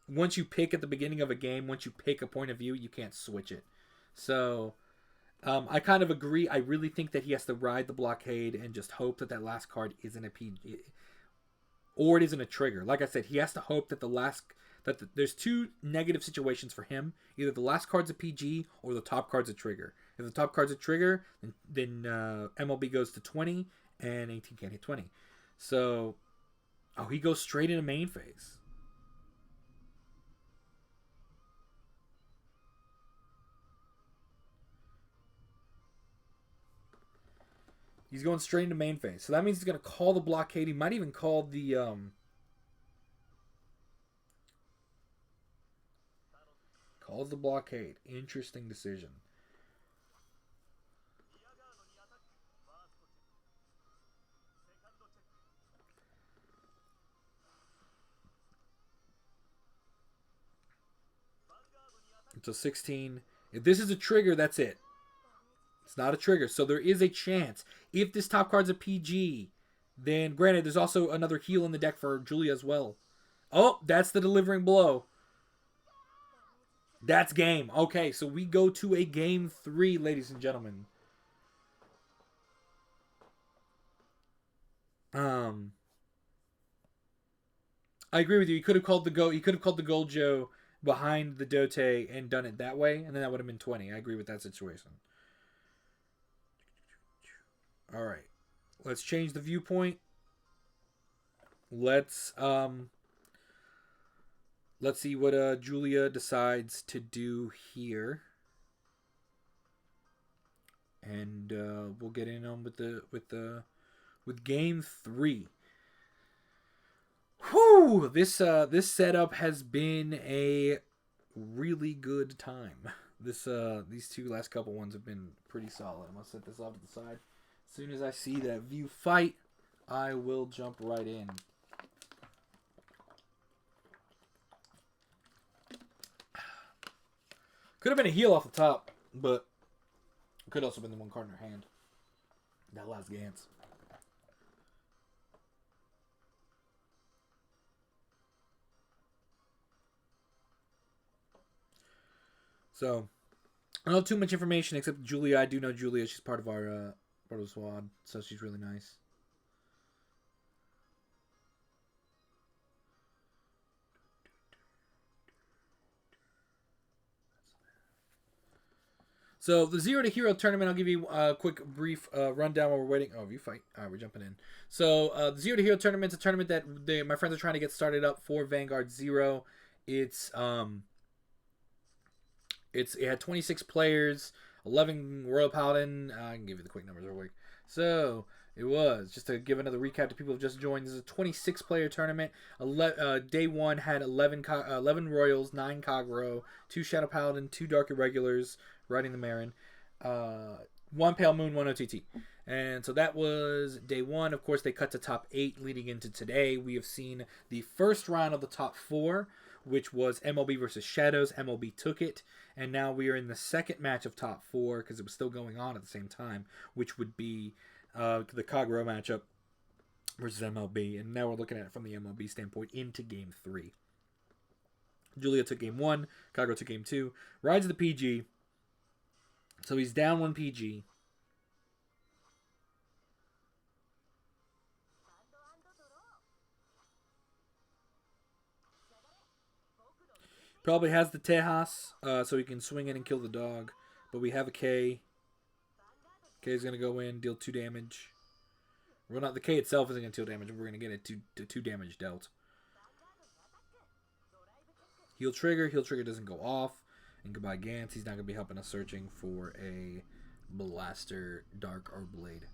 Speaker 1: once you pick at the beginning of a game, once you pick a point of view, you can't switch it. So, I kind of agree. I really think that he has to ride the blockade and just hope that last card isn't a PG. Or it isn't a trigger. Like I said, he has to hope that there's 2 negative situations for him. Either the last card's a PG or the top card's a trigger. If the top card's a trigger, then MLB goes to 20 and 18 can't hit 20. So, he goes straight into main phase. He's going straight into main phase. So that means he's going to call the blockade. He might even call the... Calls the blockade. Interesting decision. It's a 16. If this is a trigger, that's it. It's not a trigger. So there is a chance. If this top card's a PG, then granted, there's also another heal in the deck for Julia as well. Oh, that's the delivering blow. That's game. Okay, so we go to a game 3, ladies and gentlemen. I agree with you. He could have called the Gojo behind the Dote and done it that way, and then that would have been 20. I agree with that situation. All right, let's change the viewpoint. Let's see what Julia decides to do here, and we'll get in on with game 3. Whew! This setup has been a really good time. These 2 last couple ones have been pretty solid. I'm gonna set this off to the side. As soon as I see that view fight, I will jump right in. Could have been a heal off the top, but it could also have been the 1 card in her hand. That last Gantz. So, I don't know too much information except Julia. I do know Julia. She's part of our squad, so she's really nice. So the 0 to Hero tournament, I'll give you a quick brief rundown while we're waiting. Oh, you fight. All right, we're jumping in. So the 0 to Hero tournament is a tournament that my friends are trying to get started up for Vanguard 0. It had 26 players, 11 Royal Paladin. I can give you the quick numbers real quick. So it was, just to give another recap to people who just joined, this is a 26-player tournament. Day 1 had 11 Royals, 9 Kagro, 2 Shadow Paladin, 2 Dark Irregulars, riding the Marin, 1 Pale Moon, 1 OTT. And so that was day one. Of course, they cut to top 8 leading into today. We have seen the first round of the top 4, which was MLB versus Shadows. MLB took it. And now we are in the second match of top 4 because it was still going on at the same time, which would be the Kagura matchup versus MLB. And now we're looking at it from the MLB standpoint into game 3. Julia took game 1. Kagura took game 2. Rides the PG. So he's down 1 PG. Probably has the Tejas, so he can swing in and kill the dog. But we have a K. K is going to go in, deal 2 damage. Well, not the K itself isn't going to deal damage. We're going to get it to 2 damage dealt. Heal trigger. Heal trigger doesn't go off. And goodbye Gantz. He's not going to be helping us searching for a Blaster Dark or Blade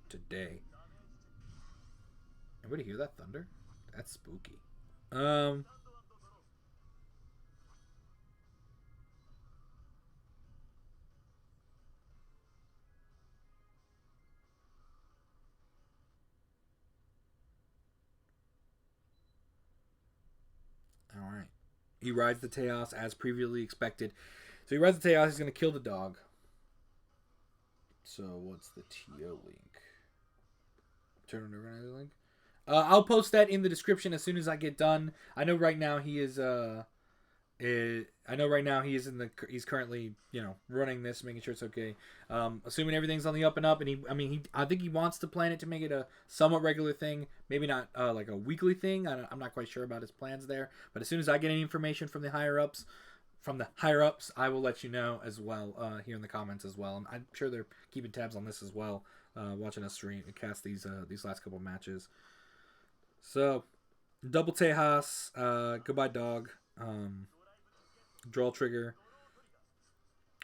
Speaker 1: today. Anybody hear that thunder? That's spooky. Alright. He rides the Tejas as previously expected. So he rides the Tejas. He's going to kill the dog. So what's the TO link? Turn on the link. I'll post that in the description as soon as I get done. I know right now he is he's currently, running this, making sure it's okay. Assuming everything's on the up and up, and I think he wants to plan it to make it a somewhat regular thing, maybe not like a weekly thing. I'm not quite sure about his plans there, but as soon as I get any information from the higher ups, I will let you know as well here in the comments as well. And I'm sure they're keeping tabs on this as well, watching us stream and cast these last couple matches. So, double Tejas, goodbye dog. Draw trigger.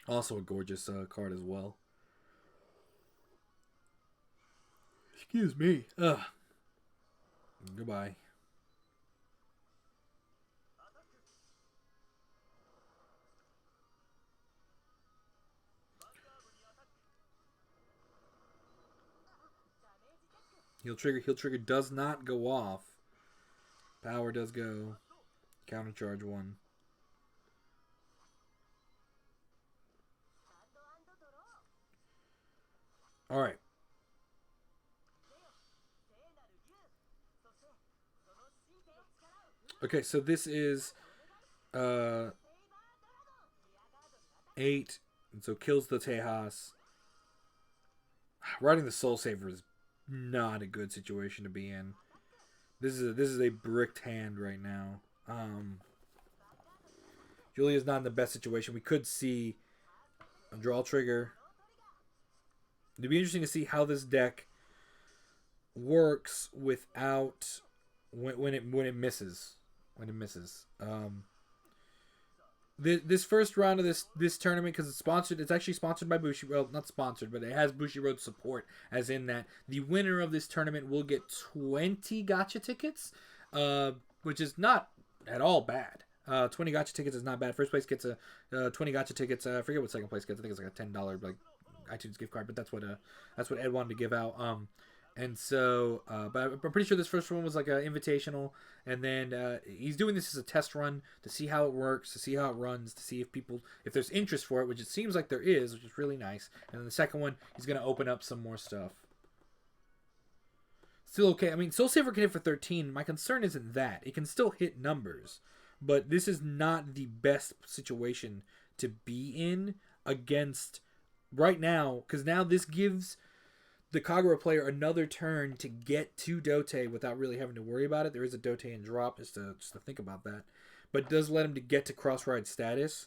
Speaker 1: Also a gorgeous card as well. Excuse me. Goodbye. Heal trigger does not go off. Power does go. Counter charge 1. Alright. Okay, so this is 8. And so kills the Tejas. Riding the Soul Saver is not a good situation to be in. This is a bricked hand right now. Julia's not in the best situation. We could see a draw trigger. It'd be interesting to see how this deck works without when it misses. This first round of this tournament, because it's actually sponsored by Bushi. Well, not sponsored, but it has Bushiroad support, as in that the winner of this tournament will get 20 gacha tickets, which is not at all bad. 20 gacha tickets is not bad. First place gets a 20 gacha tickets. I forget what second place gets. I think it's like a $10 like iTunes gift card, but that's what Ed wanted to give out. And so, but I'm pretty sure this first one was like an invitational, and then he's doing this as a test run to see how it works, to see how it runs, to see if there's interest for it, which it seems like there is, which is really nice. And then the second one, he's going to open up some more stuff. Still okay. I mean, Soul Saver can hit for 13. My concern isn't that. It can still hit numbers, but this is not the best situation to be in against right now, because now this gives the Kagura player another turn to get to Dote without really having to worry about it. There is a Dote and drop just to think about that, but it does let him to get to cross ride status.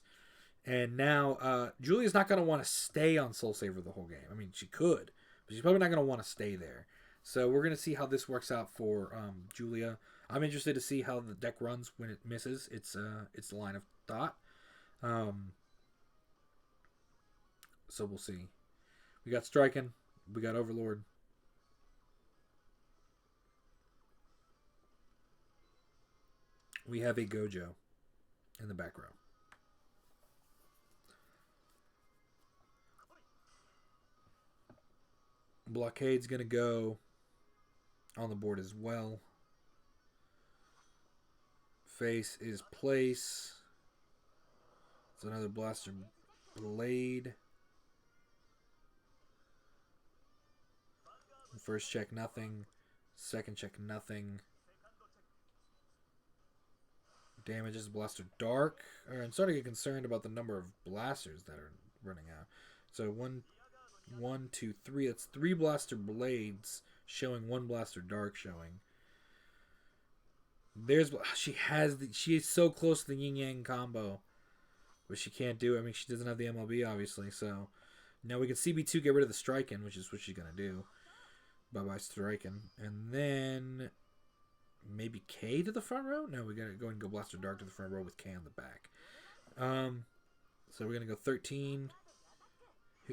Speaker 1: And now Julia's not going to want to stay on Soul Saver the whole game. I mean, she could, but she's probably not going to want to stay there. So we're going to see how this works out for Julia. I'm interested to see how the deck runs when it misses. It's the line of thought. So we'll see. We got Striking. We got Overlord. We have a Gojo in the back row. Blockade's going to go on the board as well. Face is place. It's another Blaster Blade. First check, nothing. Second check, nothing. Damages Blaster Dark. I'm starting to get concerned about the number of blasters that are running out. So 1, 2, 3. That's 3 Blaster Blades showing, 1 Blaster Dark showing. She is so close to the Yin Yang combo, but she can't do it. I mean, she doesn't have the MLB obviously, so now we can CB2 get rid of the Striking, which is what she's gonna do. Bye Striking, and then maybe K to the front row. No, we gotta go and go Blaster Dark to the front row with K on the back. So we're gonna go 13.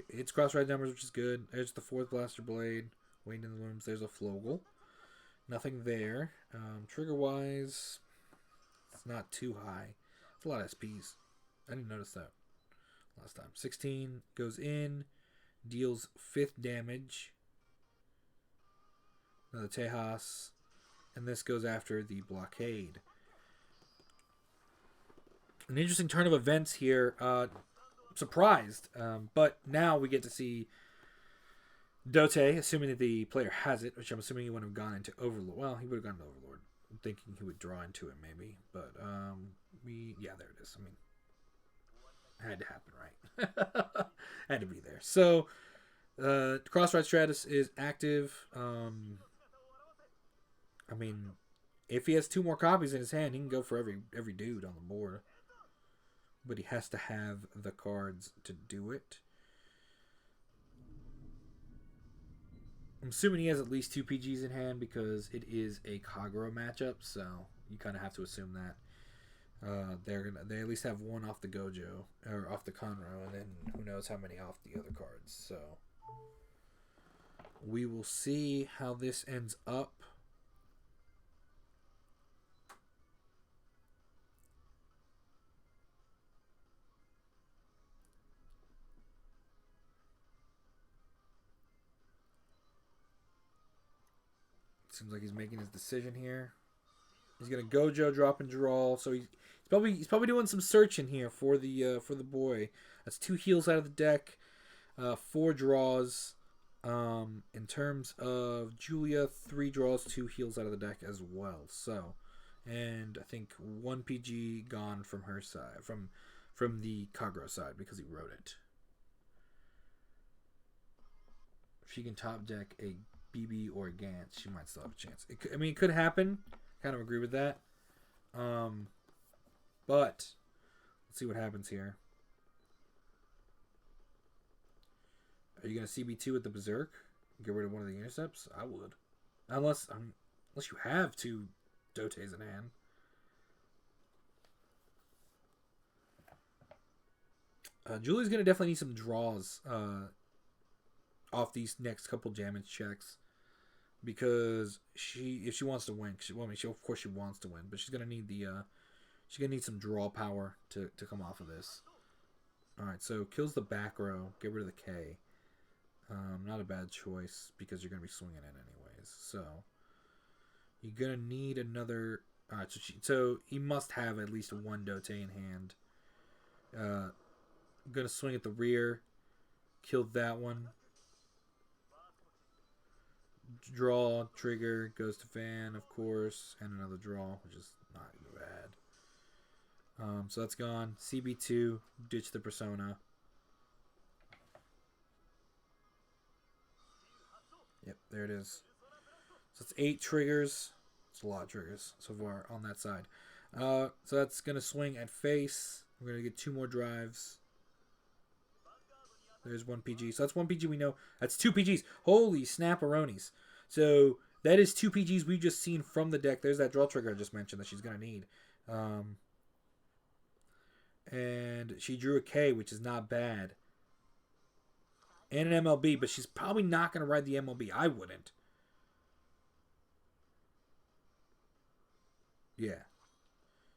Speaker 1: It's cross-ride numbers, which is good. There's the 4th Blaster Blade. Waiting in the rooms. There's a Flogel. Nothing there. Trigger-wise, it's not too high. It's a lot of SPs. I didn't notice that last time. 16 goes in. Deals 5th damage. Another Tejas. And this goes after the Blockade. An interesting turn of events here. Surprised. But now we get to see Dote, assuming that the player has it, which I'm assuming he wouldn't have gone into Overlord. Well, he would have gone to Overlord. I'm thinking he would draw into it, maybe. But, yeah, there it is. I mean, it had to happen, right? Had to be there. So, Cross-Ride Stratus is active. I mean, if he has 2 more copies in his hand, he can go for every dude on the board. But he has to have the cards to do it. I'm assuming he has at least 2 PGs in hand because it is a Kagura matchup, so you kind of have to assume that. They at least have 1 off the Gojo or off the Conro, and then who knows how many off the other cards. So we will see how this ends up. Seems like he's making his decision here. He's gonna Gojo, drop and draw. So he's probably doing some searching here for the boy. That's 2 heals out of the deck, 4 draws. In terms of Julia, 3 draws, 2 heals out of the deck as well. So, and I think 1 PG gone from her side, from the Kagura side because he wrote it. If she can top deck a BB or a Gantz, she might still have a chance. It could happen. Kind of agree with that. But let's see what happens here. Are you going to CB2 with the Berserk? Get rid of one of the intercepts? I would. Unless you have 2 Dotes in hand. Julie's going to definitely need some draws off these next couple damage checks. Because if she wants to win, of course she wants to win, but she's gonna need some draw power to come off of this. All right, so kills the back row, get rid of the K. Not a bad choice because you're gonna be swinging it anyways. So you're gonna need another. All right, so he must have at least 1 Dote in hand. Gonna swing at the rear, killed that one. Draw, trigger, goes to Van, of course, and another draw, which is not bad. So that's gone. CB2, ditch the Persona. Yep, there it is. So it's 8 triggers. It's a lot of triggers so far on that side. So that's going to swing at face. We're going to get 2 more drives. There's 1 PG. So that's 1 PG we know. That's 2 PGs. Holy snap-a-ronies. So that is 2 PGs we've just seen from the deck. There's that draw trigger I just mentioned that she's going to need. And she drew a K, which is not bad. And an MLB, but she's probably not going to ride the MLB. I wouldn't. Yeah.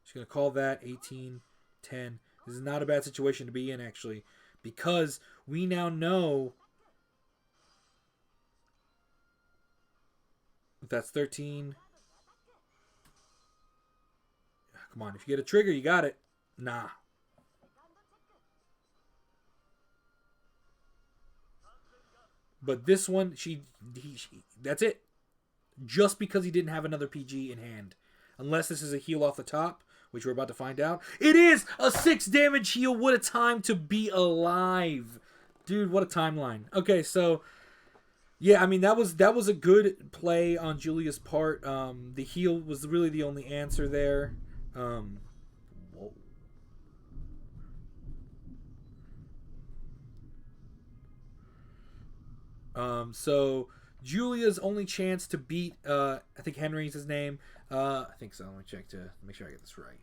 Speaker 1: She's going to call that 18, 10. This is not a bad situation to be in, actually. Because we now know If that's 13. Come on, if you get a trigger, you got it. Nah. But this one, that's it. Just because he didn't have another PG in hand. Unless this is a heal off the top, which we're about to find out. It is a 6 damage heal. What a time to be alive. Dude, what a timeline. Okay, so yeah, I mean that was a good play on Julia's part. The heal was really the only answer there. Whoa. So Julia's only chance to beat, I think Henry's his name. I think so. Let me check to make sure I get this right.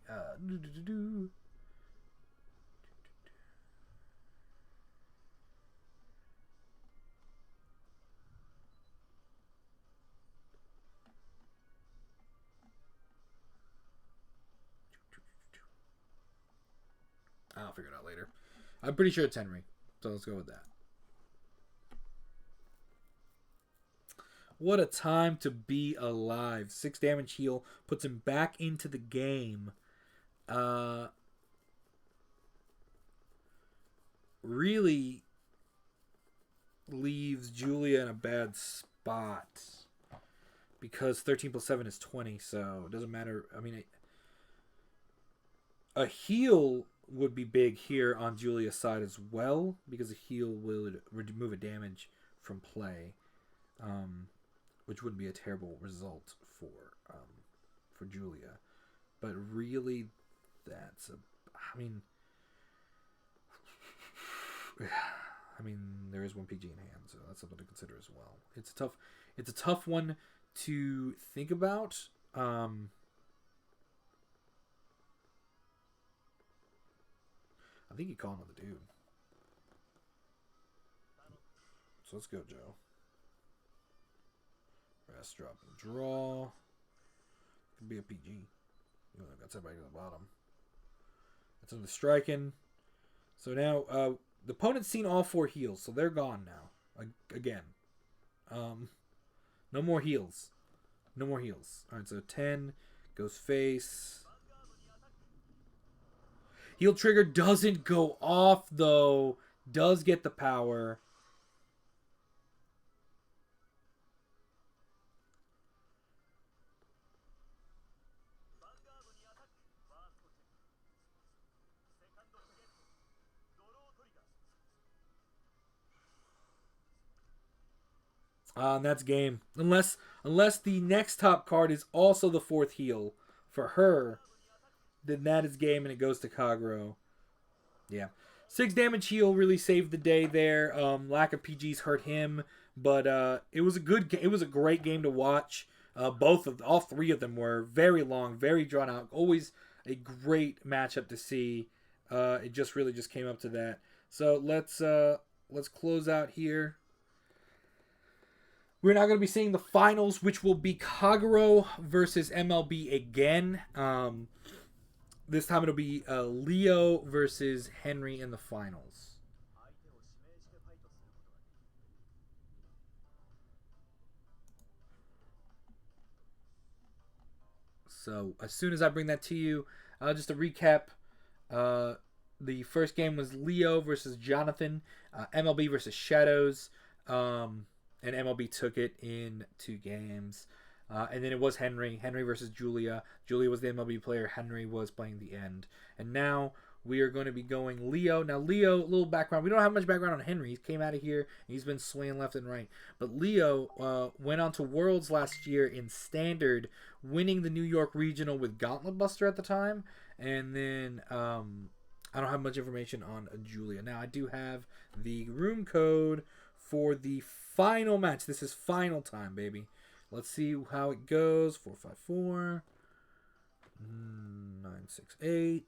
Speaker 1: I'll figure it out later. I'm pretty sure it's Henry. So let's go with that. What a time to be alive. 6 damage heal puts him back into the game. Really leaves Julia in a bad spot. Because 13 plus 7 is 20, so it doesn't matter. I mean, a heal would be big here on Julia's side as well. Because a heal would remove a damage from play. Which wouldn't be a terrible result for Julia, but really, that's a. I mean, there is one PG in hand, so that's something to consider as well. It's a tough one to think about. I think he called another dude. So let's go, Joe. Rest, drop, and draw. Could be a PG. You know, that's everybody at the bottom. That's in the striking. So now, the opponent's seen all 4 heals, so they're gone now. Again. No more heals. No more heals. Alright, so 10 goes face. Heal trigger doesn't go off, though. Does get the power. And that's game. Unless the next top card is also the 4th heal for her, then that is game and it goes to Kagro. Yeah. 6 damage heal really saved the day there. Lack of PGs hurt him, but it was a great game to watch. All 3 of them were very long, very drawn out. Always a great matchup to see. It just really just came up to that. So let's close out here. We're now going to be seeing the finals, which will be Kagero versus MLB again. This time it'll be Leo versus Henry in the finals. So as soon as I bring that to you, just to recap, the first game was Leo versus Jonathan, MLB versus Shadows. And MLB took it in 2 games. And then it was Henry versus Julia. Julia was the MLB player. Henry was playing the end. And now we are going to be going Leo. Now, Leo, a little background. We don't have much background on Henry. He came out of here. And he's been swinging left and right. But Leo went on to Worlds last year in Standard, winning the New York Regional with Gauntlet Buster at the time. And then I don't have much information on Julia. Now, I do have the room code for the final match. This is final time, baby. Let's see how it goes. 454 968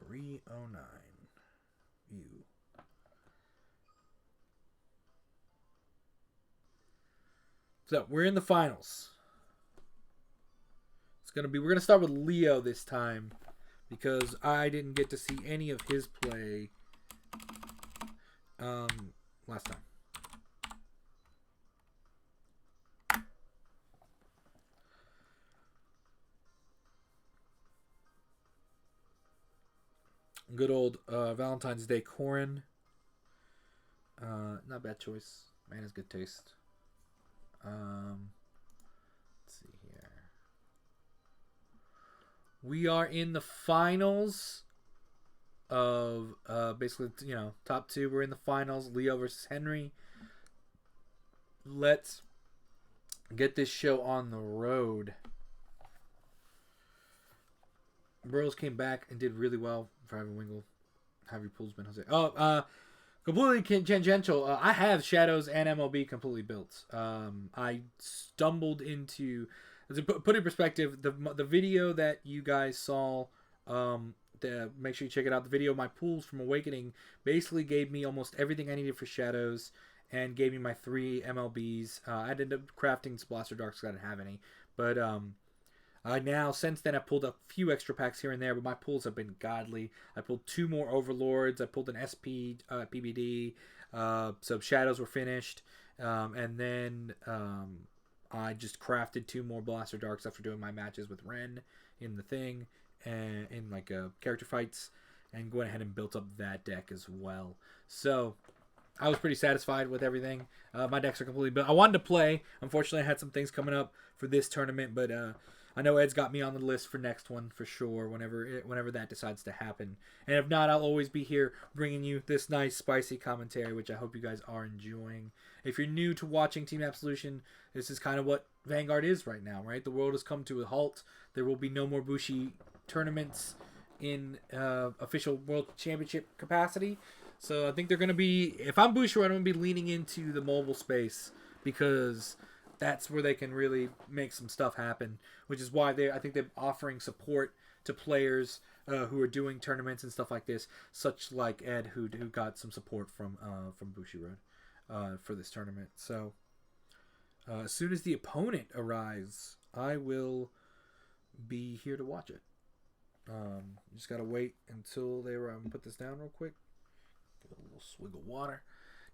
Speaker 1: 309. U. So we're in the finals. We're gonna start with Leo this time because I didn't get to see any of his play last time. Good old Valentine's Day Karyan. Not bad choice. Man has good taste. Let's see here. We are in the finals of basically, top two. We're in the finals. Leo versus Henry. Let's get this show on the road. Burrows came back and did really well for Ivan Wingle. Javier Poolsman, Jose. Completely tangential. I have Shadows and MLB completely built. I stumbled into, to put in perspective, the video that you guys saw. Make sure you check it out. The video of my pools from Awakening basically gave me almost everything I needed for Shadows and gave me my 3 MLBs. I ended up crafting Blaster Darks because I didn't have any, but now, since then, I pulled a few extra packs here and there, but my pulls have been godly. I pulled 2 more Overlords. I pulled an SP PBD. So Shadows were finished. And then I just crafted 2 more Blaster Darks after doing my matches with Ren in the thing, and in like character fights, and went ahead and built up that deck as well. So I was pretty satisfied with everything. My decks are completely built. I wanted to play. Unfortunately, I had some things coming up for this tournament, but I know Ed's got me on the list for next one for sure, whenever that decides to happen. And if not, I'll always be here bringing you this nice spicy commentary, which I hope you guys are enjoying. If you're new to watching Team Absolution, this is kind of what Vanguard is right now, right? The world has come to a halt. There will be no more Bushi tournaments in official World Championship capacity. So I think they're going to be, if I'm Bushiroad, I'm going to be leaning into the mobile space, because that's where they can really make some stuff happen, which is why I think they're offering support to players who are doing tournaments and stuff like this, such like Ed, who got some support from Bushiroad for this tournament. So as soon as the opponent arrives, I will be here to watch it. Just gotta wait until they arrive. I'm gonna put this down real quick. Get a little swig of water.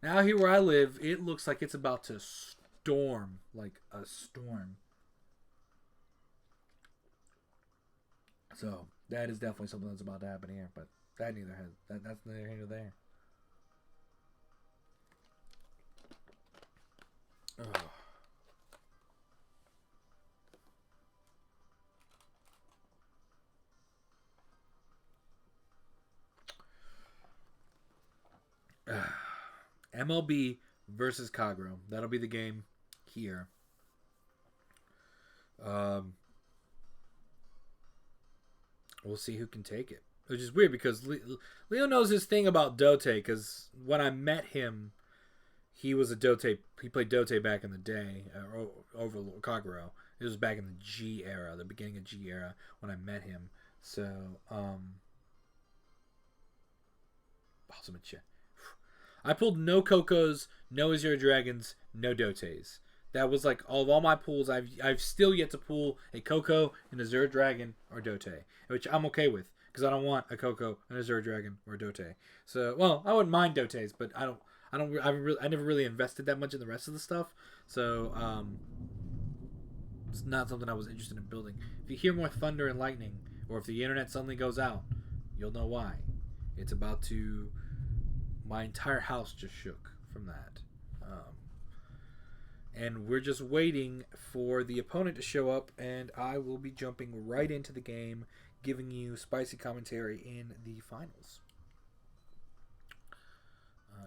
Speaker 1: Now here where I live, it looks like it's about to storm, like a storm. So that is definitely something that's about to happen here, but that's neither here nor there. MLB versus Kagro. That'll be the game here. We'll see who can take it. Which is weird because Leo knows his thing about Dote, because when I met him, he was a Dote. He played Dote back in the day, over Kagero. It was back in the G era, the beginning of G era, when I met him. So, I pulled no Cocos, no Azure Dragons, no Dotes. That was like all my pulls. I've still yet to pull a Coco, an Azure Dragon, or Dote, which I'm okay with, because I don't want a Coco, an Azure Dragon, or a Dote. So, well, I wouldn't mind Dotes, but I never really invested that much in the rest of the stuff. So, it's not something I was interested in building. If you hear more thunder and lightning, or if the internet suddenly goes out, you'll know why. It's about to. My entire house just shook from that. And we're just waiting for the opponent to show up, and I will be jumping right into the game, giving you spicy commentary in the finals.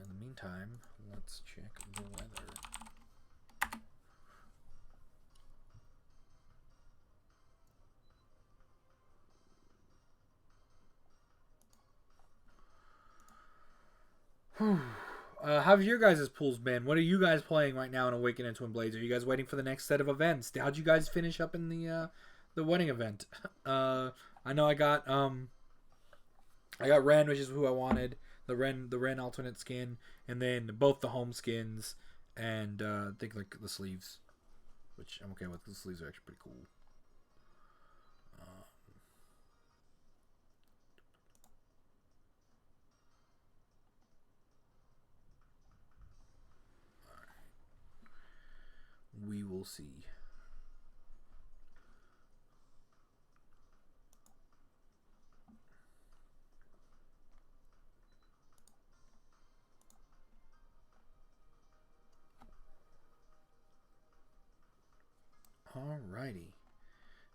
Speaker 1: In the meantime, let's check the weather. How have your guys' pools been? What are you guys playing right now in Awaken and Twin Blades? Are you guys waiting for the next set of events? How'd you guys finish up in the wedding event? I know I got Ren, which is who I wanted. The Ren alternate skin, and then both the home skins, and I think like the sleeves, which I'm okay with. The sleeves are actually pretty cool. We will see. Alrighty.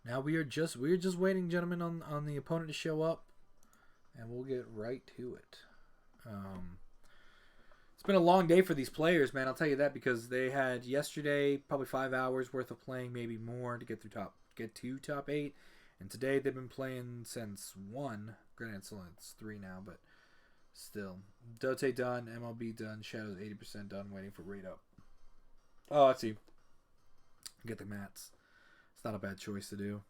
Speaker 1: Now we're just waiting, gentlemen, on the opponent to show up, and we'll get right to it. It's been a long day for these players, man. I'll tell you that, because they had yesterday probably 5 hours worth of playing, maybe more, to get to top 8, and today they've been playing since 1. Granted, it's 3 now, but still. Dote done, MLB done, Shadows 80% done, waiting for rate up. Oh, let's see. Get the mats. It's not a bad choice to do.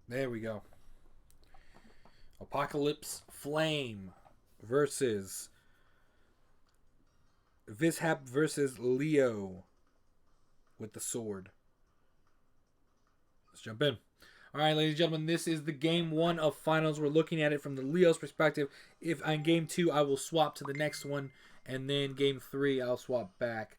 Speaker 1: There we go. Apocalypse Flame versus Vishap versus Leo with the sword. Let's jump in. All right, ladies and gentlemen, this is the game 1 of finals. We're looking at it from the Leo's perspective. If on game 2, I will swap to the next one, and then game 3, I'll swap back.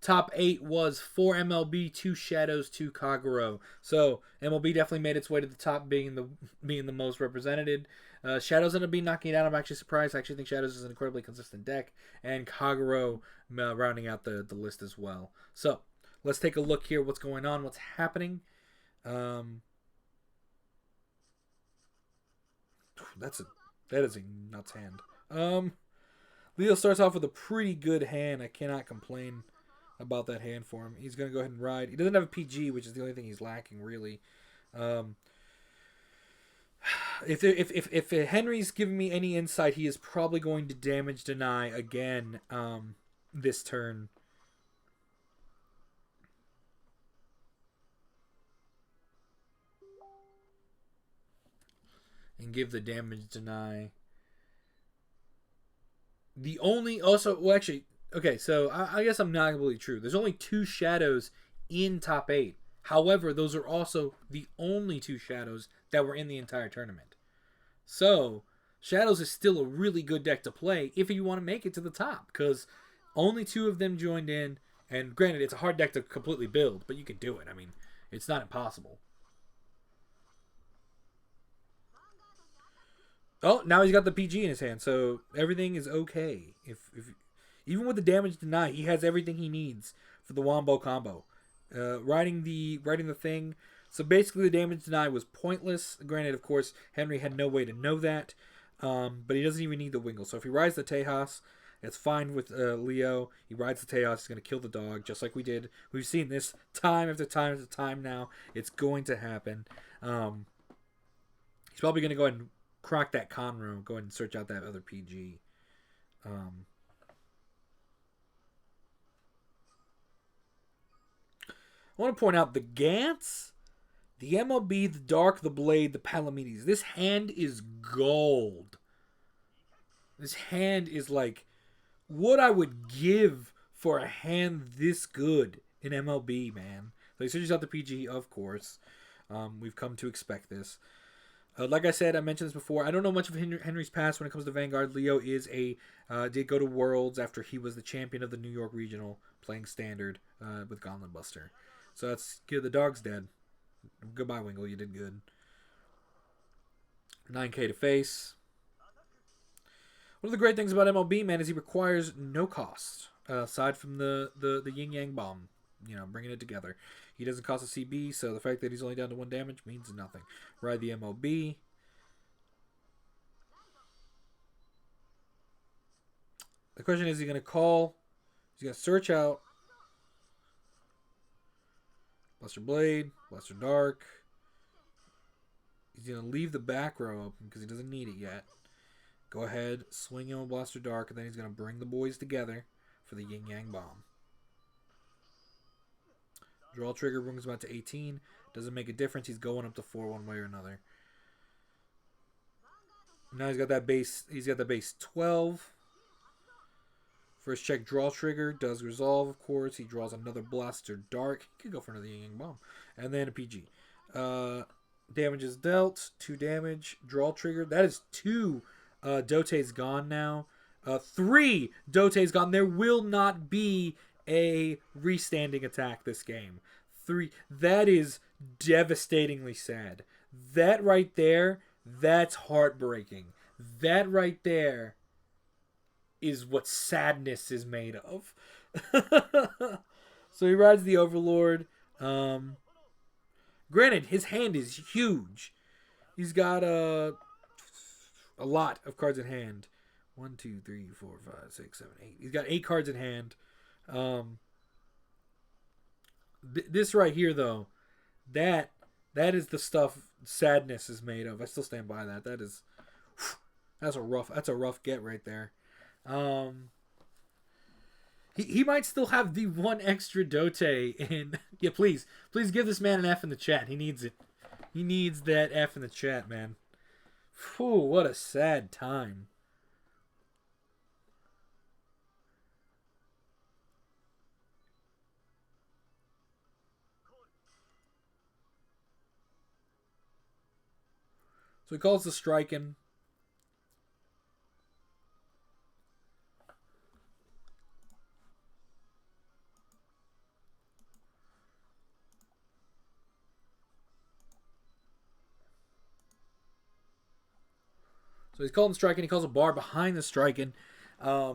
Speaker 1: Top 8 was 4 MLB, 2 Shadows, 2 Kagero. So MLB definitely made its way to the top, being the most represented. Shadows ended up being knocking it out. I'm actually surprised. I actually think Shadows is an incredibly consistent deck, and Kagero rounding out the list as well. So let's take a look here. What's going on? What's happening? That is a nuts hand. Leo starts off with a pretty good hand. I cannot complain about that hand for him. He's going to go ahead and ride. He doesn't have a PG, which is the only thing he's lacking, really. If Henry's giving me any insight, he is probably going to damage deny again this turn. And give the damage deny. The only okay, so I guess I'm not completely true. There's only 2 Shadows in top 8. However, those are also the only 2 Shadows that were in the entire tournament. So Shadows is still a really good deck to play if you want to make it to the top, because only 2 of them joined in. And granted, it's a hard deck to completely build, but you can do it. I mean, it's not impossible. Oh, now he's got the PG in his hand, so everything is okay. If even with the damage deny, he has everything he needs for the Wombo combo. Riding the thing. So basically, the damage deny was pointless. Granted, of course, Henry had no way to know that, but he doesn't even need the Wingle. So if he rides the Tejas, it's fine with Leo. He rides the Tejas, he's going to kill the dog, just like we did. We've seen this time after time after time now. It's going to happen. He's probably going to go ahead and crack that Conroe, go ahead and search out that other PG. I want to point out the Gantz, the MLB, the Dark, the Blade, the Palamedes. This hand is gold. This hand is like what I would give for a hand this good in MLB, man. So he searches out the PG, of course. We've come to expect this. Like I said, I mentioned this before. I don't know much of Henry's past when it comes to Vanguard. Leo did go to Worlds after he was the champion of the New York Regional, playing Standard with Gauntlet Buster. So that's good. The dog's dead. Goodbye, Wingle. You did good. 9K to face. One of the great things about MLB, man, is he requires no cost aside from the Yin Yang Bomb. Bringing it together. He doesn't cost a CB, so the fact that he's only down to 1 damage means nothing. Ride the MLB. The question is he going to call? He's going to search out Blaster Blade, Blaster Dark. He's going to leave the back row open because he doesn't need it yet. Go ahead, swing him with Blaster Dark, and then he's going to bring the boys together for the Yin Yang Bomb. Draw trigger brings him out to 18. Doesn't make a difference. He's going up to 4 one way or another. Now he's got that base. He's got the base 12. First check draw trigger. Does resolve, of course. He draws another Blaster Dark. He could go for another Yin Yang Bomb. And then a PG. Damage is dealt. 2 damage. Draw trigger. That is 2 Dote's gone now. 3 Dotes gone. There will not be a restanding attack this game. 3. That is devastatingly sad. That right there, that's heartbreaking. That right there is what sadness is made of. So he rides the Overlord. Granted, his hand is huge. He's got a lot of cards in hand. 1, 2, 3, 4, 5, 6, 7, 8. He's got 8 cards in hand. This right here, though, that is the stuff sadness is made of. I still stand by that. That's a rough get right there. He might still have the one extra Dote in. Yeah, please give this man an F in the chat. He needs it. He needs that F in the chat, man. Phew, what a sad time. So he calls the striking. So he's calling the striking. He calls a bar behind the striking. I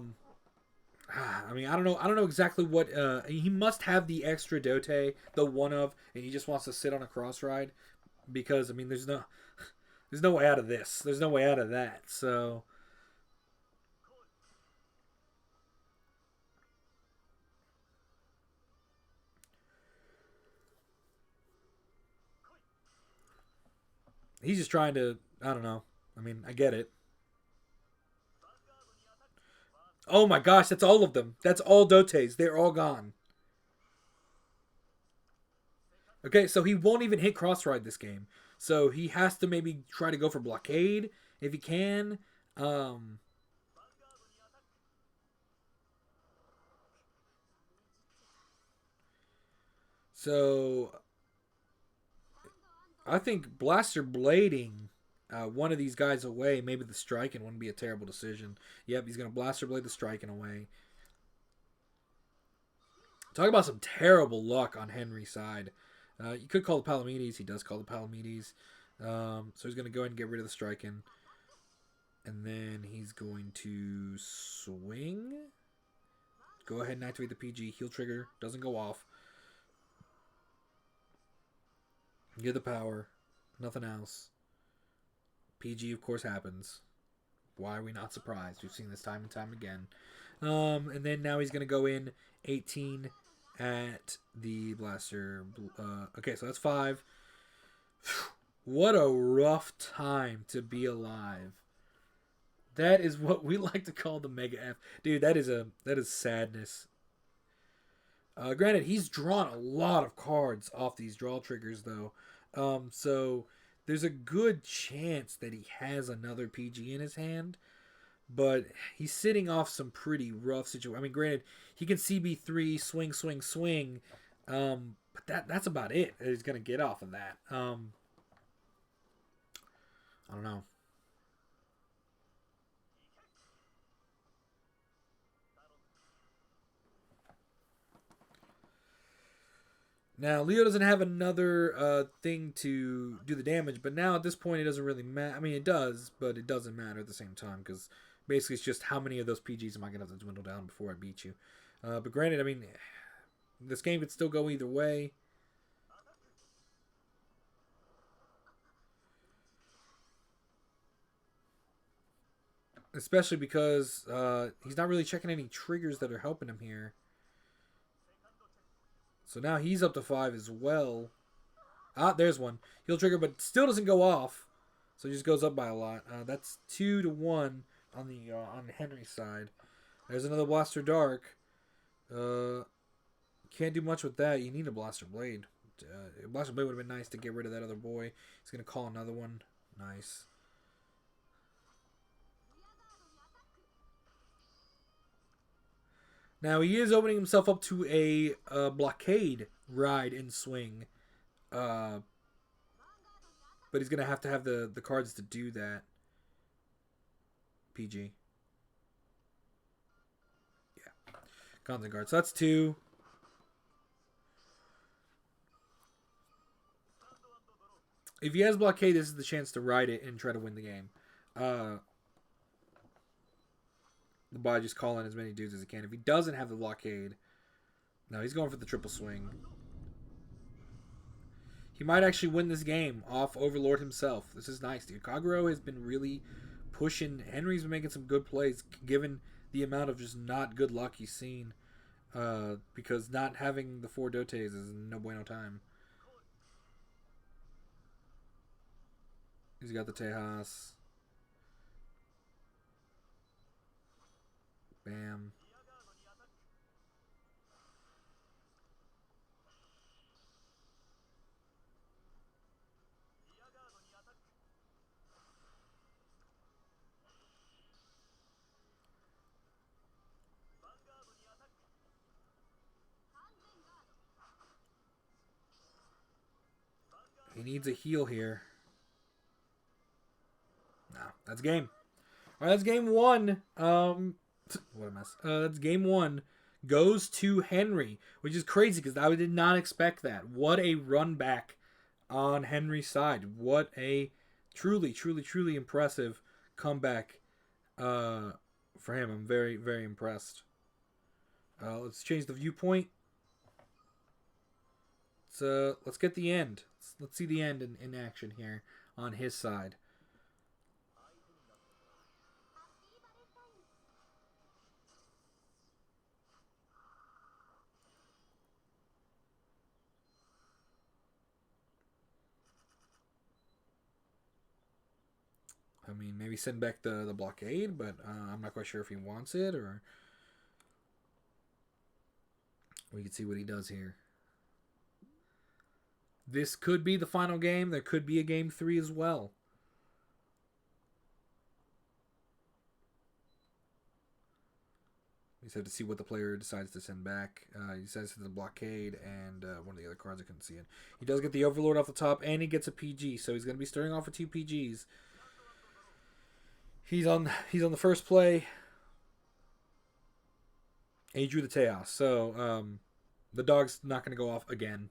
Speaker 1: mean, I don't know exactly what. He must have the extra Dote, the one of, and he just wants to sit on a cross ride, because I mean, there's no way out of this. There's no way out of that. So. He's just trying to. I don't know. I mean, I get it. Oh my gosh, that's all of them. That's all Dotes. They're all gone. Okay, so he won't even hit cross ride this game. So he has to maybe try to go for blockade if he can. So I think blaster blading one of these guys away, maybe the striking wouldn't be a terrible decision. Yep, he's going to blaster blade the striking away. Talk about some terrible luck on Henry's side. You could call the Palamedes. He does call the Palamedes. So he's going to go ahead and get rid of the striking. And then he's going to swing. Go ahead and activate the PG. Heal trigger. Doesn't go off. Get the power. Nothing else. PG, of course, happens. Why are we not surprised? We've seen this time and time again. And then now he's going to go in 18 at the blaster. Okay, so that's 5. What a rough time to be alive. That is what we like to call the Mega F. Dude, that is sadness. Granted, he's drawn a lot of cards off these draw triggers, though. So there's a good chance that he has another PG in his hand. But he's sitting off some pretty rough situation. I mean, granted, he can CB3, swing, swing, swing. But that's about it that he's going to get off of that. I don't know. Now, Leo doesn't have another thing to do the damage, but now at this point it doesn't really matter. I mean, it does, but it doesn't matter at the same time, because basically it's just how many of those PGs am I going to have to dwindle down before I beat you. But granted, I mean, this game could still go either way. Especially because he's not really checking any triggers that are helping him here. So now he's up to 5 as well. Ah, there's one. He'll trigger, but still doesn't go off. So he just goes up by a lot. That's 2-1 on Henry's side. There's another Blaster Dark. Can't do much with that. You need a Blaster Blade. Blaster Blade would have been nice to get rid of that other boy. He's going to call another one. Nice. Now, he is opening himself up to a blockade ride and swing. But he's going to have the cards to do that. PG. constant guard. So that's 2. If he has blockade, this is the chance to ride it and try to win the game. By just calling as many dudes as he can. If he doesn't have the blockade, no, he's going for the triple swing. He might actually win this game off Overlord himself. This is nice, dude. Kaguro has been really pushing. Henry's been making some good plays, given the amount of just not good luck he's seen. Because not having the 4 dotes is no bueno time. He's got the Tejas. Bam. He needs a heal here. No, that's game. All right, that's game 1. What a mess. That's game 1. Goes to Henry, which is crazy because I did not expect that. What a run back on Henry's side. What a truly, truly, truly impressive comeback for him. I'm very, very impressed. Let's change the viewpoint. Let's get the end. Let's see the end in action here on his side. I mean, maybe send back the blockade, but I'm not quite sure if he wants it, or we can see what he does here. This could be the final game. There could be a game 3 as well. We just have to see what the player decides to send back. He says the blockade and one of the other cards. I couldn't see it. He does get the Overlord off the top, and he gets a PG, so he's going to be starting off with 2 PGs. He's on the first play. And he drew the Tejas, so the dog's not going to go off again.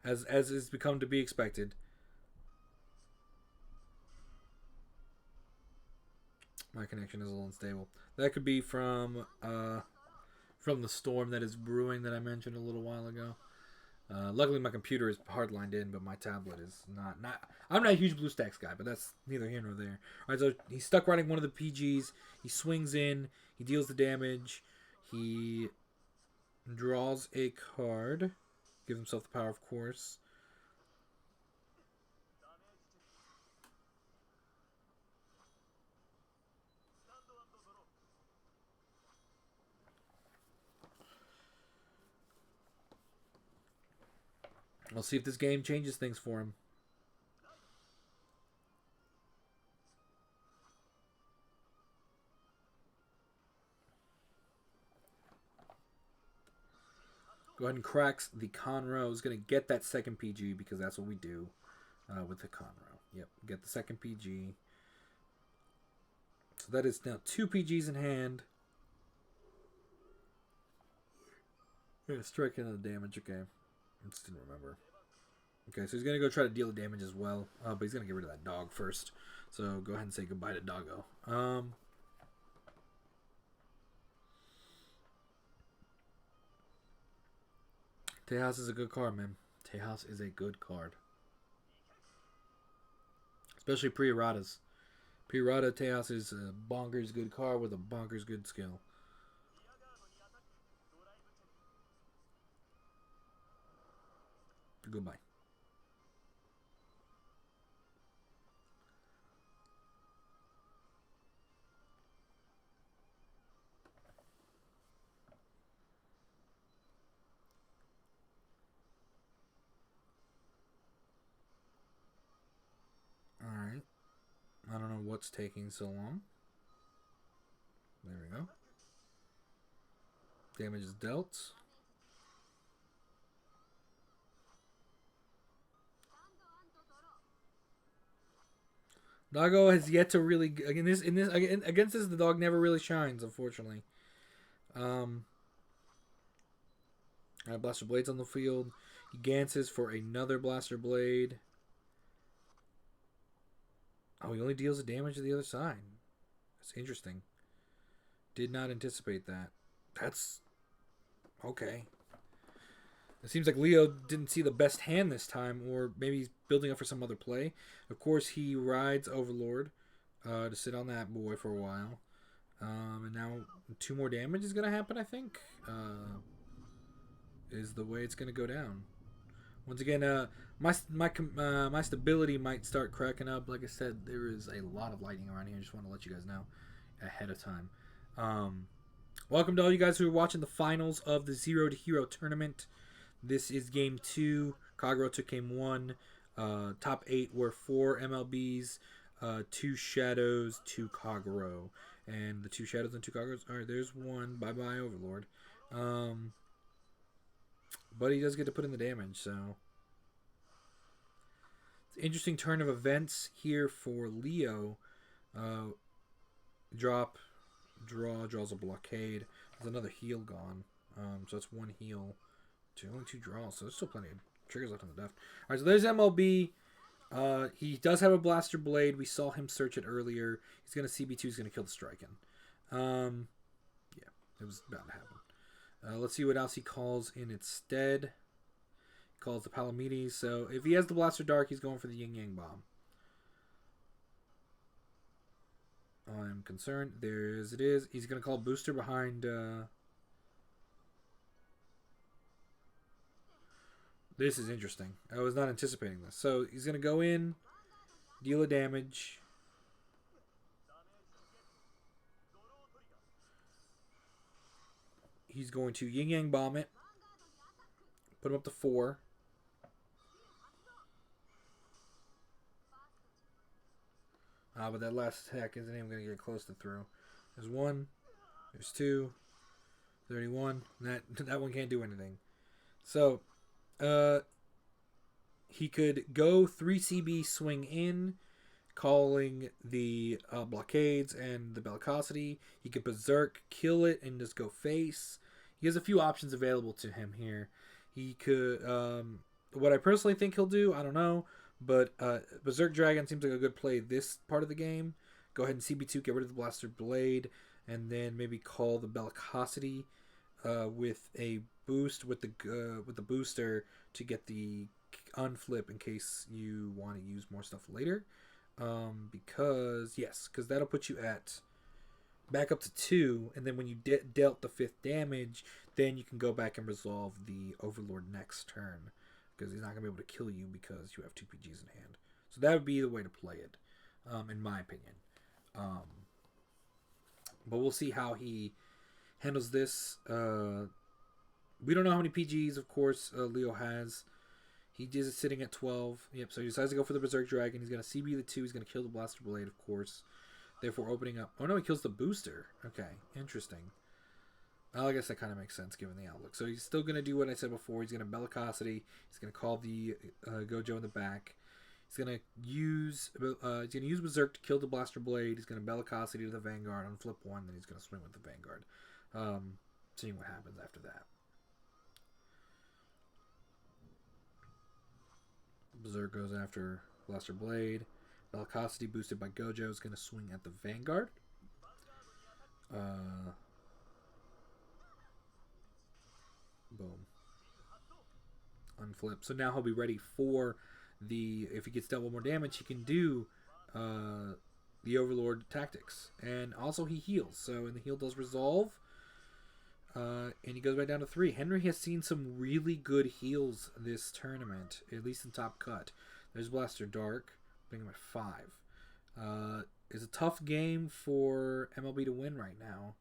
Speaker 1: As is become to be expected. My connection is a little unstable. That could be from the storm that is brewing that I mentioned a little while ago. Luckily, my computer is hardlined in, but my tablet is not. I'm not a huge BlueStacks guy, but that's neither here nor there. All right, so he's stuck riding one of the PGs. He swings in. He deals the damage. He draws a card. Gives himself the power, of course. We'll see if this game changes things for him. Go ahead and cracks the Conroe. Is going to get that second PG because that's what we do with the Conroe. Yep, get the second PG. So that is now 2 PGs in hand. Strike into the damage. Okay. I just didn't remember. Okay, so he's going to go try to deal the damage as well. But he's going to get rid of that dog first. So go ahead and say goodbye to Doggo. Tejas is a good card, man. Tejas is a good card. Especially pre-erratas. Pre-errata Tejas is a bonkers good card with a bonkers good skill. Goodbye. Alright. I don't know what's taking so long. There we go. Damage is dealt. Doggo has yet to really against this the dog never really shines, unfortunately. Blaster Blade's on the field. He ganses for another Blaster Blade. Oh, he only deals the damage to the other side. That's interesting. Did not anticipate that. That's okay. It seems like Leo didn't see the best hand this time, or maybe he's building up for some other play. Of course, he rides Overlord to sit on that boy for a while. And now 2 more damage is going to happen, I think. Is the way it's going to go down. Once again, my stability might start cracking up. Like I said, there is a lot of lightning around here. I just want to let you guys know ahead of time. Welcome to all you guys who are watching the finals of the Zero to Hero tournament. This is game 2. Kagero took game 1. Top 8 were 4 MLBs, 2 Shadows, 2 Kagero. And the 2 Shadows and 2 Kageros. Alright, there's one. Bye-bye, Overlord. But he does get to put in the damage, so... It's an interesting turn of events here for Leo. Draws a blockade. There's another heal gone. So it's 1 heal. Only 2 draws, so there's still plenty of triggers left on the deck. Alright, so there's MLB. He does have a Blaster Blade. We saw him search it earlier. He's going to CB2. He's going to kill the Striken. Yeah, it was bound to happen. Let's see what else he calls in its stead. He calls the Palamedes. So if he has the Blaster Dark, he's going for the Yin Yang Bomb. I'm concerned. There's it is. He's going to call Booster behind... This is interesting. I was not anticipating this. So he's going to go in, deal a damage. He's going to Yin Yang Bomb it. Put him up to 4. But that last attack isn't even going to get close to through. There's 1. There's 2. 31. That one can't do anything. So... he could go 3 CB swing in, calling the blockades and the bellicosity. He could berserk, kill it, and just go face. He has a few options available to him here. He could, what I personally think he'll do, I don't know, but Berserk Dragon seems like a good play this part of the game. Go ahead and CB2, get rid of the Blaster Blade, and then maybe call the bellicosity with a boost with the booster to get the unflip in case you want to use more stuff later. Because that'll put you at back up to 2, and then when you dealt the 5th damage, then you can go back and resolve the Overlord next turn, because he's not gonna be able to kill you because you have 2 PGs in hand. So that would be the way to play it, in my opinion. But we'll see how he handles this. We don't know how many PGs, of course, Leo has. He is sitting at 12. Yep, so he decides to go for the Berserk Dragon. He's going to CB the 2. He's going to kill the Blaster Blade, of course. Therefore, opening up... Oh, no, he kills the booster. Okay, interesting. Well, I guess that kind of makes sense, given the outlook. So he's still going to do what I said before. He's going to Bellicosity. He's going to call the Gojo in the back. He's going to use Berserk to kill the Blaster Blade. He's going to Bellicosity to the Vanguard on flip 1. Then he's going to swing with the Vanguard. Seeing what happens after that. Berserk goes after Blaster Blade. Bellicosity boosted by Gojo is going to swing at the Vanguard. Boom. Unflip. So now he'll be ready for the... If he gets dealt with more damage, he can do the Overlord tactics. And also he heals. So, and the heal does resolve. And he goes back down to 3. Henry has seen some really good heals this tournament, at least in top cut. There's Blaster Dark, putting him at 5. It's a tough game for MLB to win right now.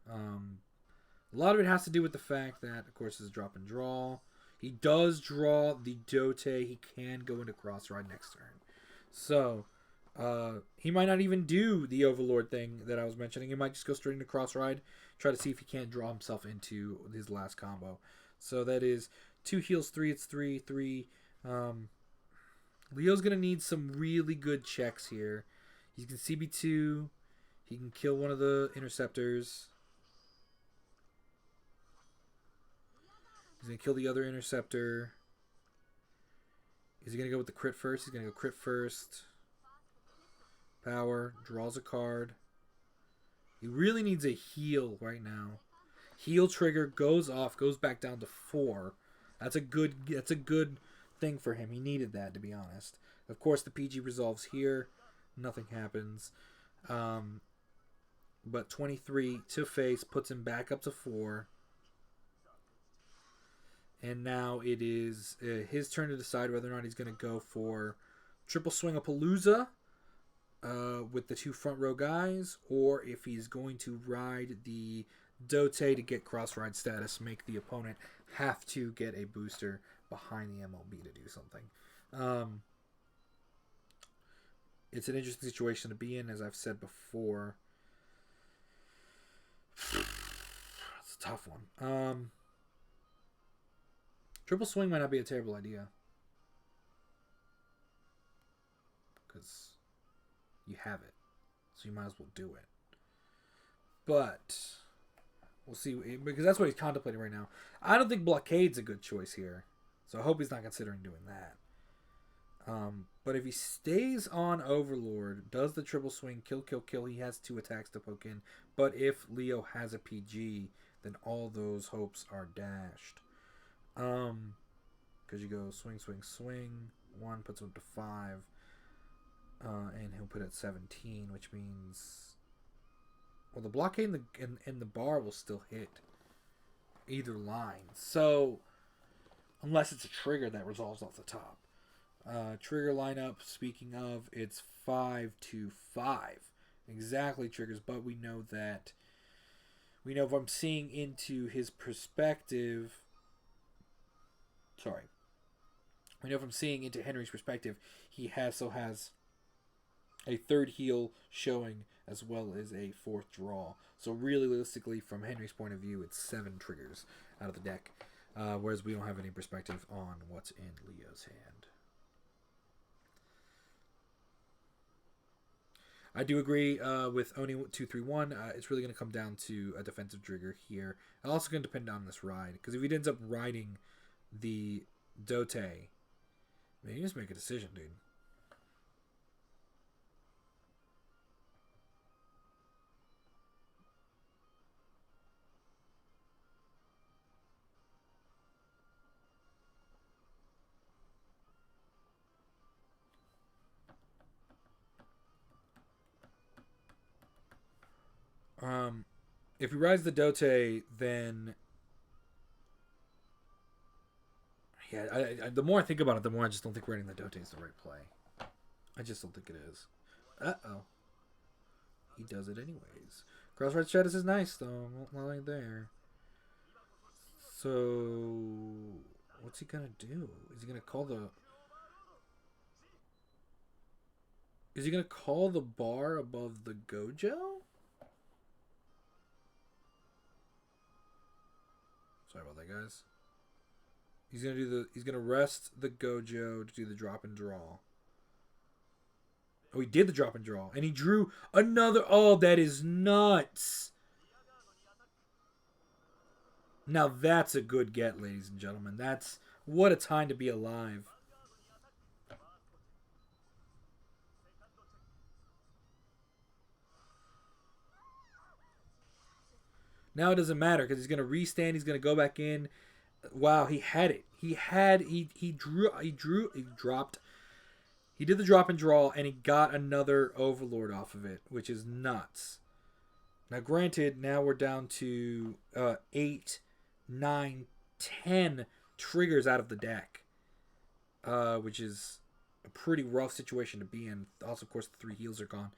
Speaker 1: A lot of it has to do with the fact that, of course, it's drop and draw. He does draw the Dote. He can go into cross ride next turn. So, he might not even do the Overlord thing that I was mentioning. He might just go straight into cross ride, try to see if he can't draw himself into his last combo. So that is 2 heals, 3. It's 3, 3. Leo's going to need some really good checks here. He can CB2. He can kill one of the interceptors. going to kill the other interceptor. Is he going to go with the crit first? He's going to go crit first. Power. Draws a card. He really needs a heal right now. Heal trigger goes off. Goes back down to 4. That's a good thing for him. He needed that, to be honest. Of course, the PG resolves here. Nothing happens. But 23 to face puts him back up to 4. And now it is his turn to decide whether or not he's going to go for triple swing a Palooza with the 2 front row guys, or if he's going to ride the Dote to get cross ride status, make the opponent have to get a booster behind the MLB to do something. It's an interesting situation to be in, as I've said before. It's a tough one. Triple swing might not be a terrible idea, because you have it, so you might as well do it. But we'll see, because that's what he's contemplating right now. I don't think blockade's a good choice here, so I hope he's not considering doing that. But if he stays on Overlord, does the triple swing, kill, kill, kill, he has 2 attacks to poke in. But if Leo has a PG, then all those hopes are dashed. Because you go swing, swing, swing. 1 puts him to 5. And he'll put it at 17, which means... Well, the blockade in the bar will still hit either line. So, unless it's a trigger that resolves off the top. Trigger lineup, speaking of, it's 5 to 5. Exactly triggers, but we know that... We know if I'm seeing into his perspective... Sorry. We know if I'm seeing into Henry's perspective, he has a 3rd heal showing as well as a 4th draw. So really, realistically, from Henry's point of view, it's 7 triggers out of the deck. Whereas we don't have any perspective on what's in Leo's hand. I do agree with Oni 231. It's really going to come down to a defensive trigger here. It's also going to depend on this ride, because if he ends up riding the Dote, man, you just make a decision, dude. If he rides the Dote, then yeah, the more I think about it, the more I just don't think riding the Dote is the right play. I just don't think it is. Uh-oh. He does it anyways. Crossride status is nice, though. I'm not lying there. So, what's he gonna do? Is he gonna call the... Is he gonna call the bar above the Gojo? Sorry about that, guys. He's gonna rest the Gojo to do the drop and draw. Oh, he did the drop and draw, and he drew another. Oh, that is nuts! Now that's a good get, ladies and gentlemen. That's what a time to be alive. Now it doesn't matter because he's gonna restand. He's gonna go back in. Wow, he had it. He dropped. He did the drop and draw, and he got another Overlord off of it, which is nuts. Now, granted, now we're down to 8, 9, 10 triggers out of the deck, which is a pretty rough situation to be in. Also, of course, the 3 heals are gone.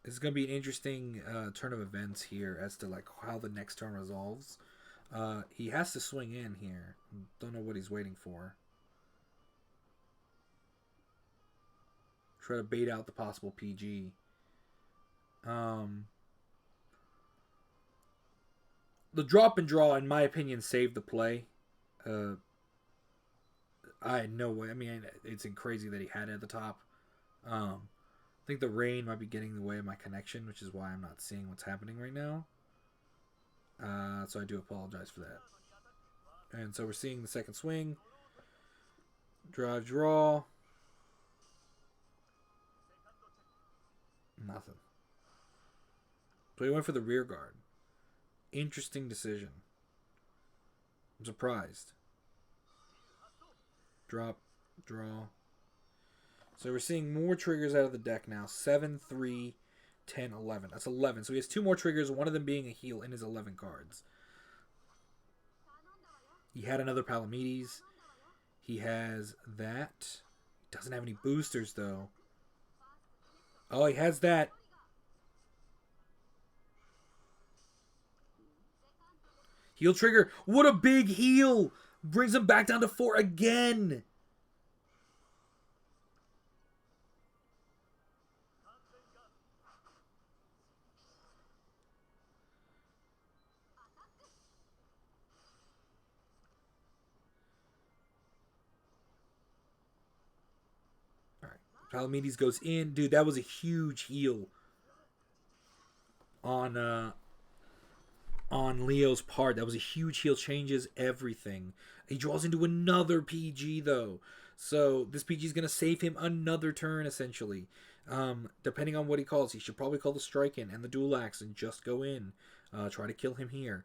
Speaker 1: This is going to be an interesting turn of events here as to like how the next turn resolves. He has to swing in here. Don't know what he's waiting for. Try to bait out the possible PG. The drop and draw, in my opinion, saved the play. I had no way. I mean, it's crazy that he had it at the top. I think the rain might be getting in the way of my connection, which is why I'm not seeing what's happening right now. So I do apologize for that. And so we're seeing the second swing. Drive, draw. Nothing. So he went for the rear guard. Interesting decision. I'm surprised. Drop, draw. So we're seeing more triggers out of the deck now. 7, 3, 10, 11. That's 11. So he has 2 more triggers, one of them being a heal in his 11 cards. He had another Palamedes. He has that. He doesn't have any boosters, though. Oh, he has that. Heal trigger. What a big heal. Brings him back down to 4 again. Palamedes goes in. Dude, that was a huge heal on Leo's part. That was a huge heal. Changes everything. He draws into another PG, though. So this PG is going to save him another turn, essentially. Depending on what he calls. He should probably call the Strike in and the Dual Axe and just go in. Try to kill him here.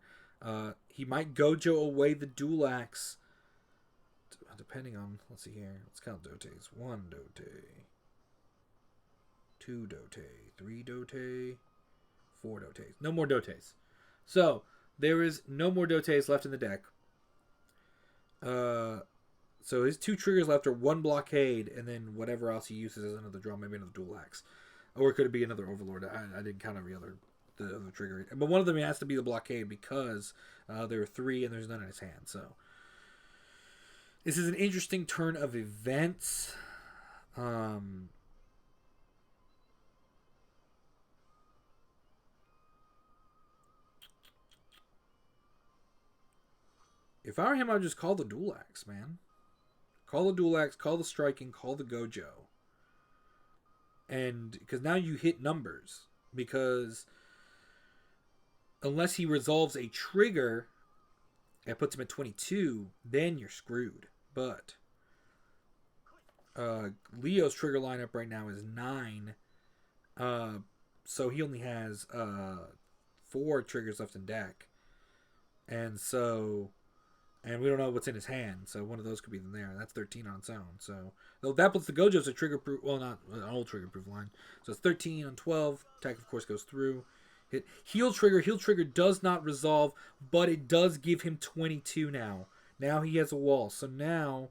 Speaker 1: He might Gojo away the Dual Axe. Depending on... Let's see here. Let's count Dotes. 1 Dote. 2 Dote, 3 Dote, 4 Dotes. No more Dotes. So, there is no more Dotes left in the deck. So his 2 triggers left are 1 Blockade, and then whatever else he uses as another draw, maybe another Dual Axe. Or it could be another Overlord. I didn't count every other trigger. But one of them has to be the Blockade because there are 3 and there's none in his hand. So, this is an interesting turn of events. If I were him, I would just call the Dual Axe, man. Call the Dual Axe, call the Striking, call the Gojo. And, because now you hit numbers. Because, unless he resolves a trigger, that puts him at 22, then you're screwed. But, Leo's trigger lineup right now is 9. So he only has 4 triggers left in deck. And so... And we don't know what's in his hand, so one of those could be in there. That's 13 on its own. So that puts the Gojo as a trigger-proof... Well, not an old trigger-proof line. So it's 13 on 12. Attack, of course, goes through. Hit heal trigger. Heal trigger does not resolve, but it does give him 22 now. Now he has a wall. So now,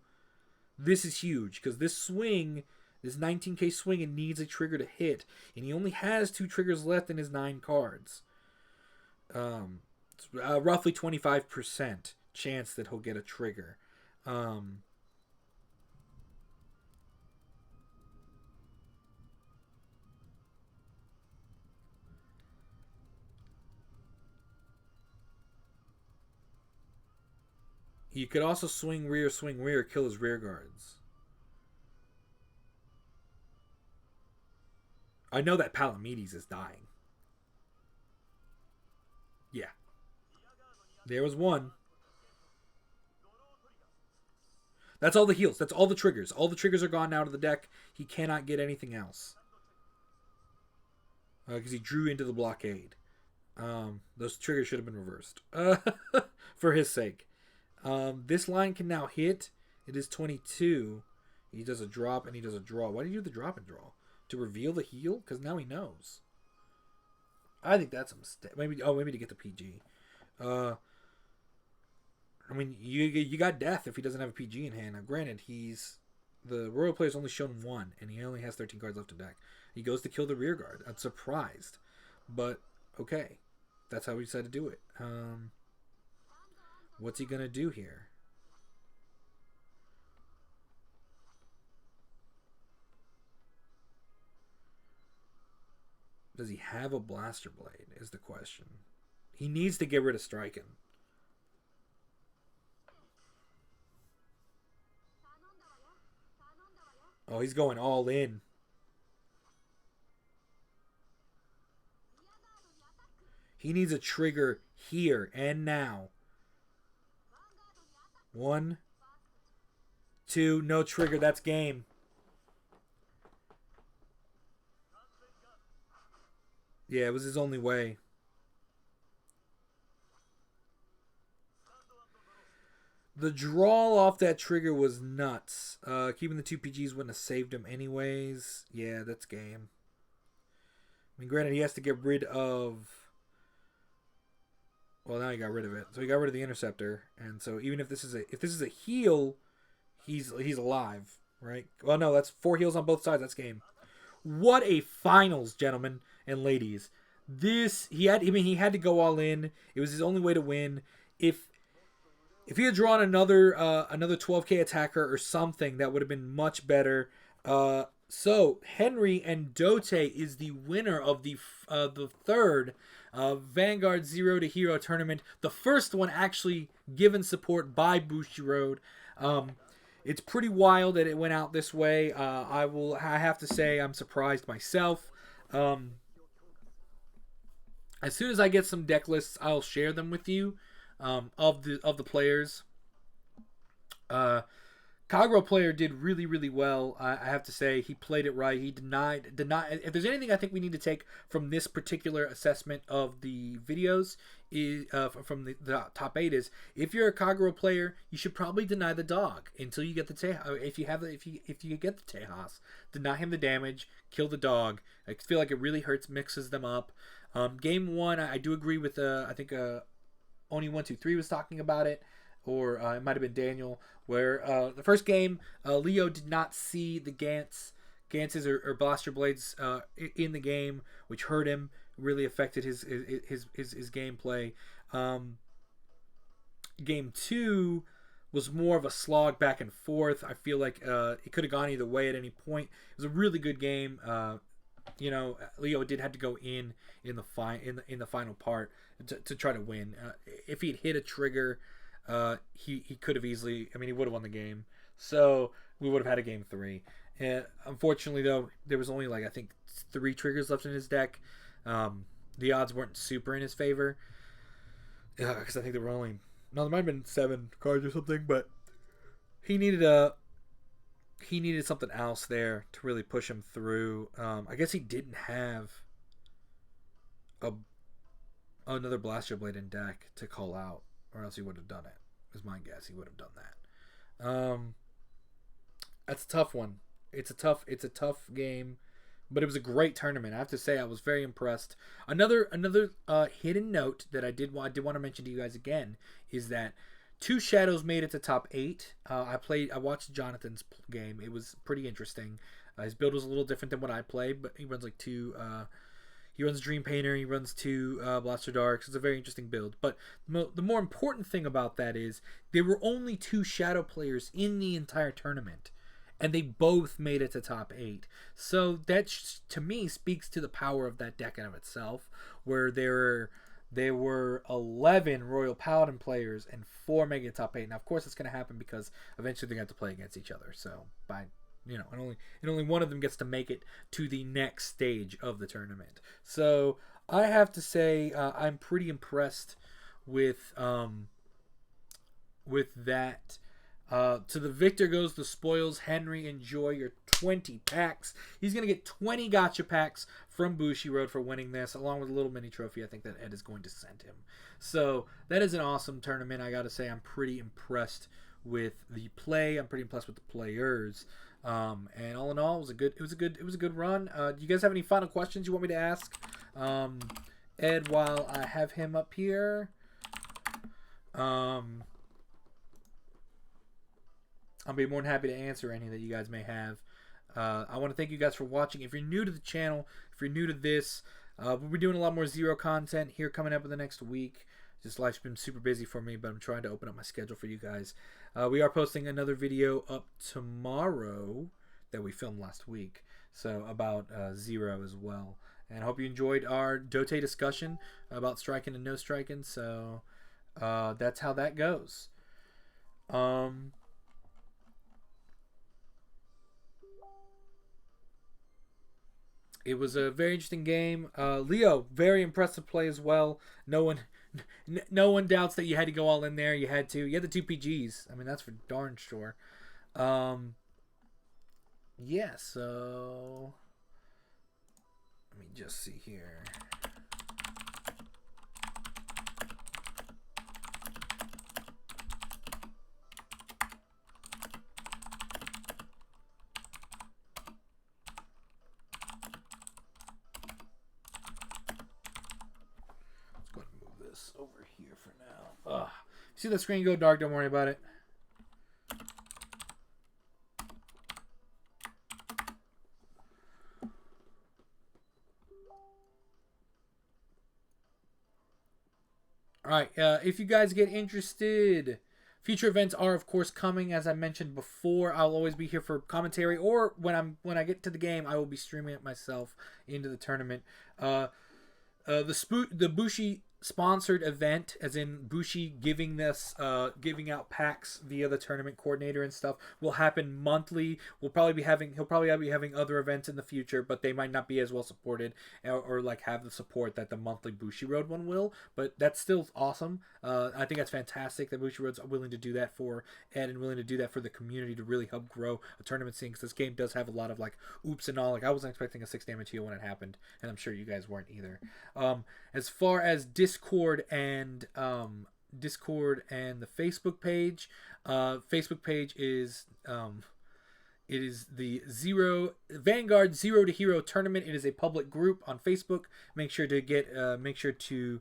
Speaker 1: this is huge, because this swing, this 19k swing, it needs a trigger to hit. And he only has 2 triggers left in his 9 cards. Roughly 25%. Chance that he'll get a trigger. He could also swing rear, kill his rear guards. I know that Palamedes is dying. Yeah. There was one. That's all the heals. That's all the triggers. All the triggers are gone out of the deck. He cannot get anything else. Because he drew into the Blockade. Those triggers should have been reversed. For his sake. This line can now hit. It is 22. He does a drop and he does a draw. Why do you do the drop and draw? To reveal the heal? Because now he knows. I think that's a mistake. Maybe to get the PG. I mean, you got death if he doesn't have a PG in hand. Now, granted, the Royal player's only shown 1, and he only has 13 cards left in deck. He goes to kill the rear guard. I'm surprised. But, okay. That's how we decided to do it. What's he going to do here? Does he have a Blaster Blade, is the question. He needs to get rid of Striking. Oh, he's going all in. He needs a trigger here and now. 1, 2, no trigger. That's game. Yeah, it was his only way. The draw off that trigger was nuts. Keeping the 2 PGs wouldn't have saved him anyways. Yeah, that's game. I mean, granted, he has to get rid of... Well, now he got rid of it. So he got rid of the interceptor. And so even if this is a heal, he's alive, right? Well, no, that's 4 heals on both sides. That's game. What a finals, gentlemen and ladies. He had to go all in. It was his only way to win. If he had drawn another 12k attacker or something, that would have been much better. So Henry and Dote is the winner of the third Vanguard Zero to Hero tournament. The first one actually given support by Bushiroad. It's pretty wild that it went out this way. I have to say I'm surprised myself. As soon as I get some deck lists, I'll share them with you of the players. Kagro player did really, really well. I have to say he played it right. He denied. If there's anything I think we need to take from this particular assessment of the videos, is from the top 8 is if you're a Kagro player, you should probably deny the dog until you get the if you get the Tejas, deny him the damage, kill the dog. I feel like it really hurts, mixes them up. Game 1, I do agree with I think Oni123 was talking about it. Or it might have been Daniel, where the first game, Leo did not see the Ganses or Blaster Blades in the game, which hurt him, really affected his gameplay. Game 2 was more of a slog back and forth. I feel like it could have gone either way at any point. It was a really good game. Leo did have to go in the final part to try to win. If he'd hit a trigger, he could have easily. I mean, he would have won the game. So we would have had a game 3. Unfortunately, though, there was only I think 3 triggers left in his deck. The odds weren't super in his favor because I think there were only there might have been 7 cards or something, but he needed something else there to really push him through. I guess he didn't have another Blaster Blade in deck to call out, or else he would have done it. Is my guess. He would have done that. That's a tough one. It's a tough game, but it was a great tournament. I have to say I was very impressed. Another hidden note that I did want to mention to you guys again is that 2 Shadows made it to top 8. I watched Jonathan's game. It was pretty interesting. His build was a little different than what I played, but he runs 2. He runs Dream Painter. He runs 2 Blaster Darks. It's a very interesting build. But the more important thing about that is there were only 2 Shadow players in the entire tournament, and they both made it to top 8. So that, to me, speaks to the power of that deck in of itself, where there were 11 Royal Paladin players and 4 making it top 8. Now, of course, it's going to happen because eventually they're going to have to play against each other. So and only one of them gets to make it to the next stage of the tournament. So I have to say I'm pretty impressed with that. To the victor goes the spoils. Henry, enjoy your 20 packs. He's going to get 20 gotcha packs from Bushiroad for winning this, along with a little mini trophy I think that Ed is going to send him. So that is an awesome tournament. I got to say I'm pretty impressed with the play. I'm pretty impressed with the players. And all in all, it was a good run. Do you guys have any final questions you want me to ask Ed while I have him up here? I'll be more than happy to answer any that you guys may have. I want to thank you guys for watching. If you're new to the channel, if you're new to this, we'll be doing a lot more Zero content here coming up in the next week. Just life's been super busy for me, but I'm trying to open up my schedule for you guys. We are posting another video up tomorrow that we filmed last week, so about Zero as well. And I hope you enjoyed our Dote discussion about striking and no striking. So that's how that goes. It was a very interesting game. Leo, very impressive play as well. No no one doubts that you had to go all in there. You had to. You had the two PGs. I mean, that's for darn sure. Yeah. So let me just see here. Over here for now. Ugh. See the screen go dark? Don't worry about it. All right. If you guys get interested, future events are of course coming. As I mentioned before, I'll always be here for commentary, or when I get to the game, I will be streaming it myself into the tournament. The Bushi sponsored event, as in Bushi giving out packs via the tournament coordinator and stuff, will happen monthly. He'll probably be having other events in the future, but they might not be as well supported or like have the support that the monthly Bushi Road one will. But that's still awesome. I think that's fantastic that Bushi Road's willing to do that for Ed and willing to do that for the community to really help grow a tournament scene, because this game does have a lot of like oops and all. Like I wasn't expecting a 6 damage heal when it happened, and I'm sure you guys weren't either. As far as Discord and the Facebook page, is it is the Vanguard Zero to Hero tournament. It is a public group on Facebook. Make sure to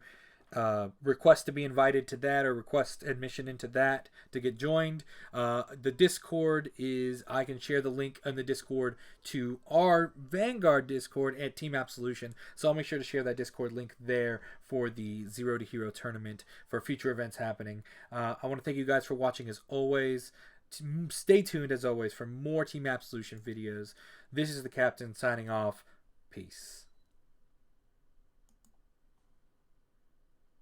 Speaker 1: request to be invited to that, or request admission into that to get joined. The Discord is, I can share the link in the Discord to our Vanguard Discord at Team Absolution, so I'll make sure to share that Discord link there for the Zero to Hero tournament for future events happening. I want to thank you guys for watching as always. Stay tuned as always for more Team Absolution videos. This is the Captain signing off. Peace.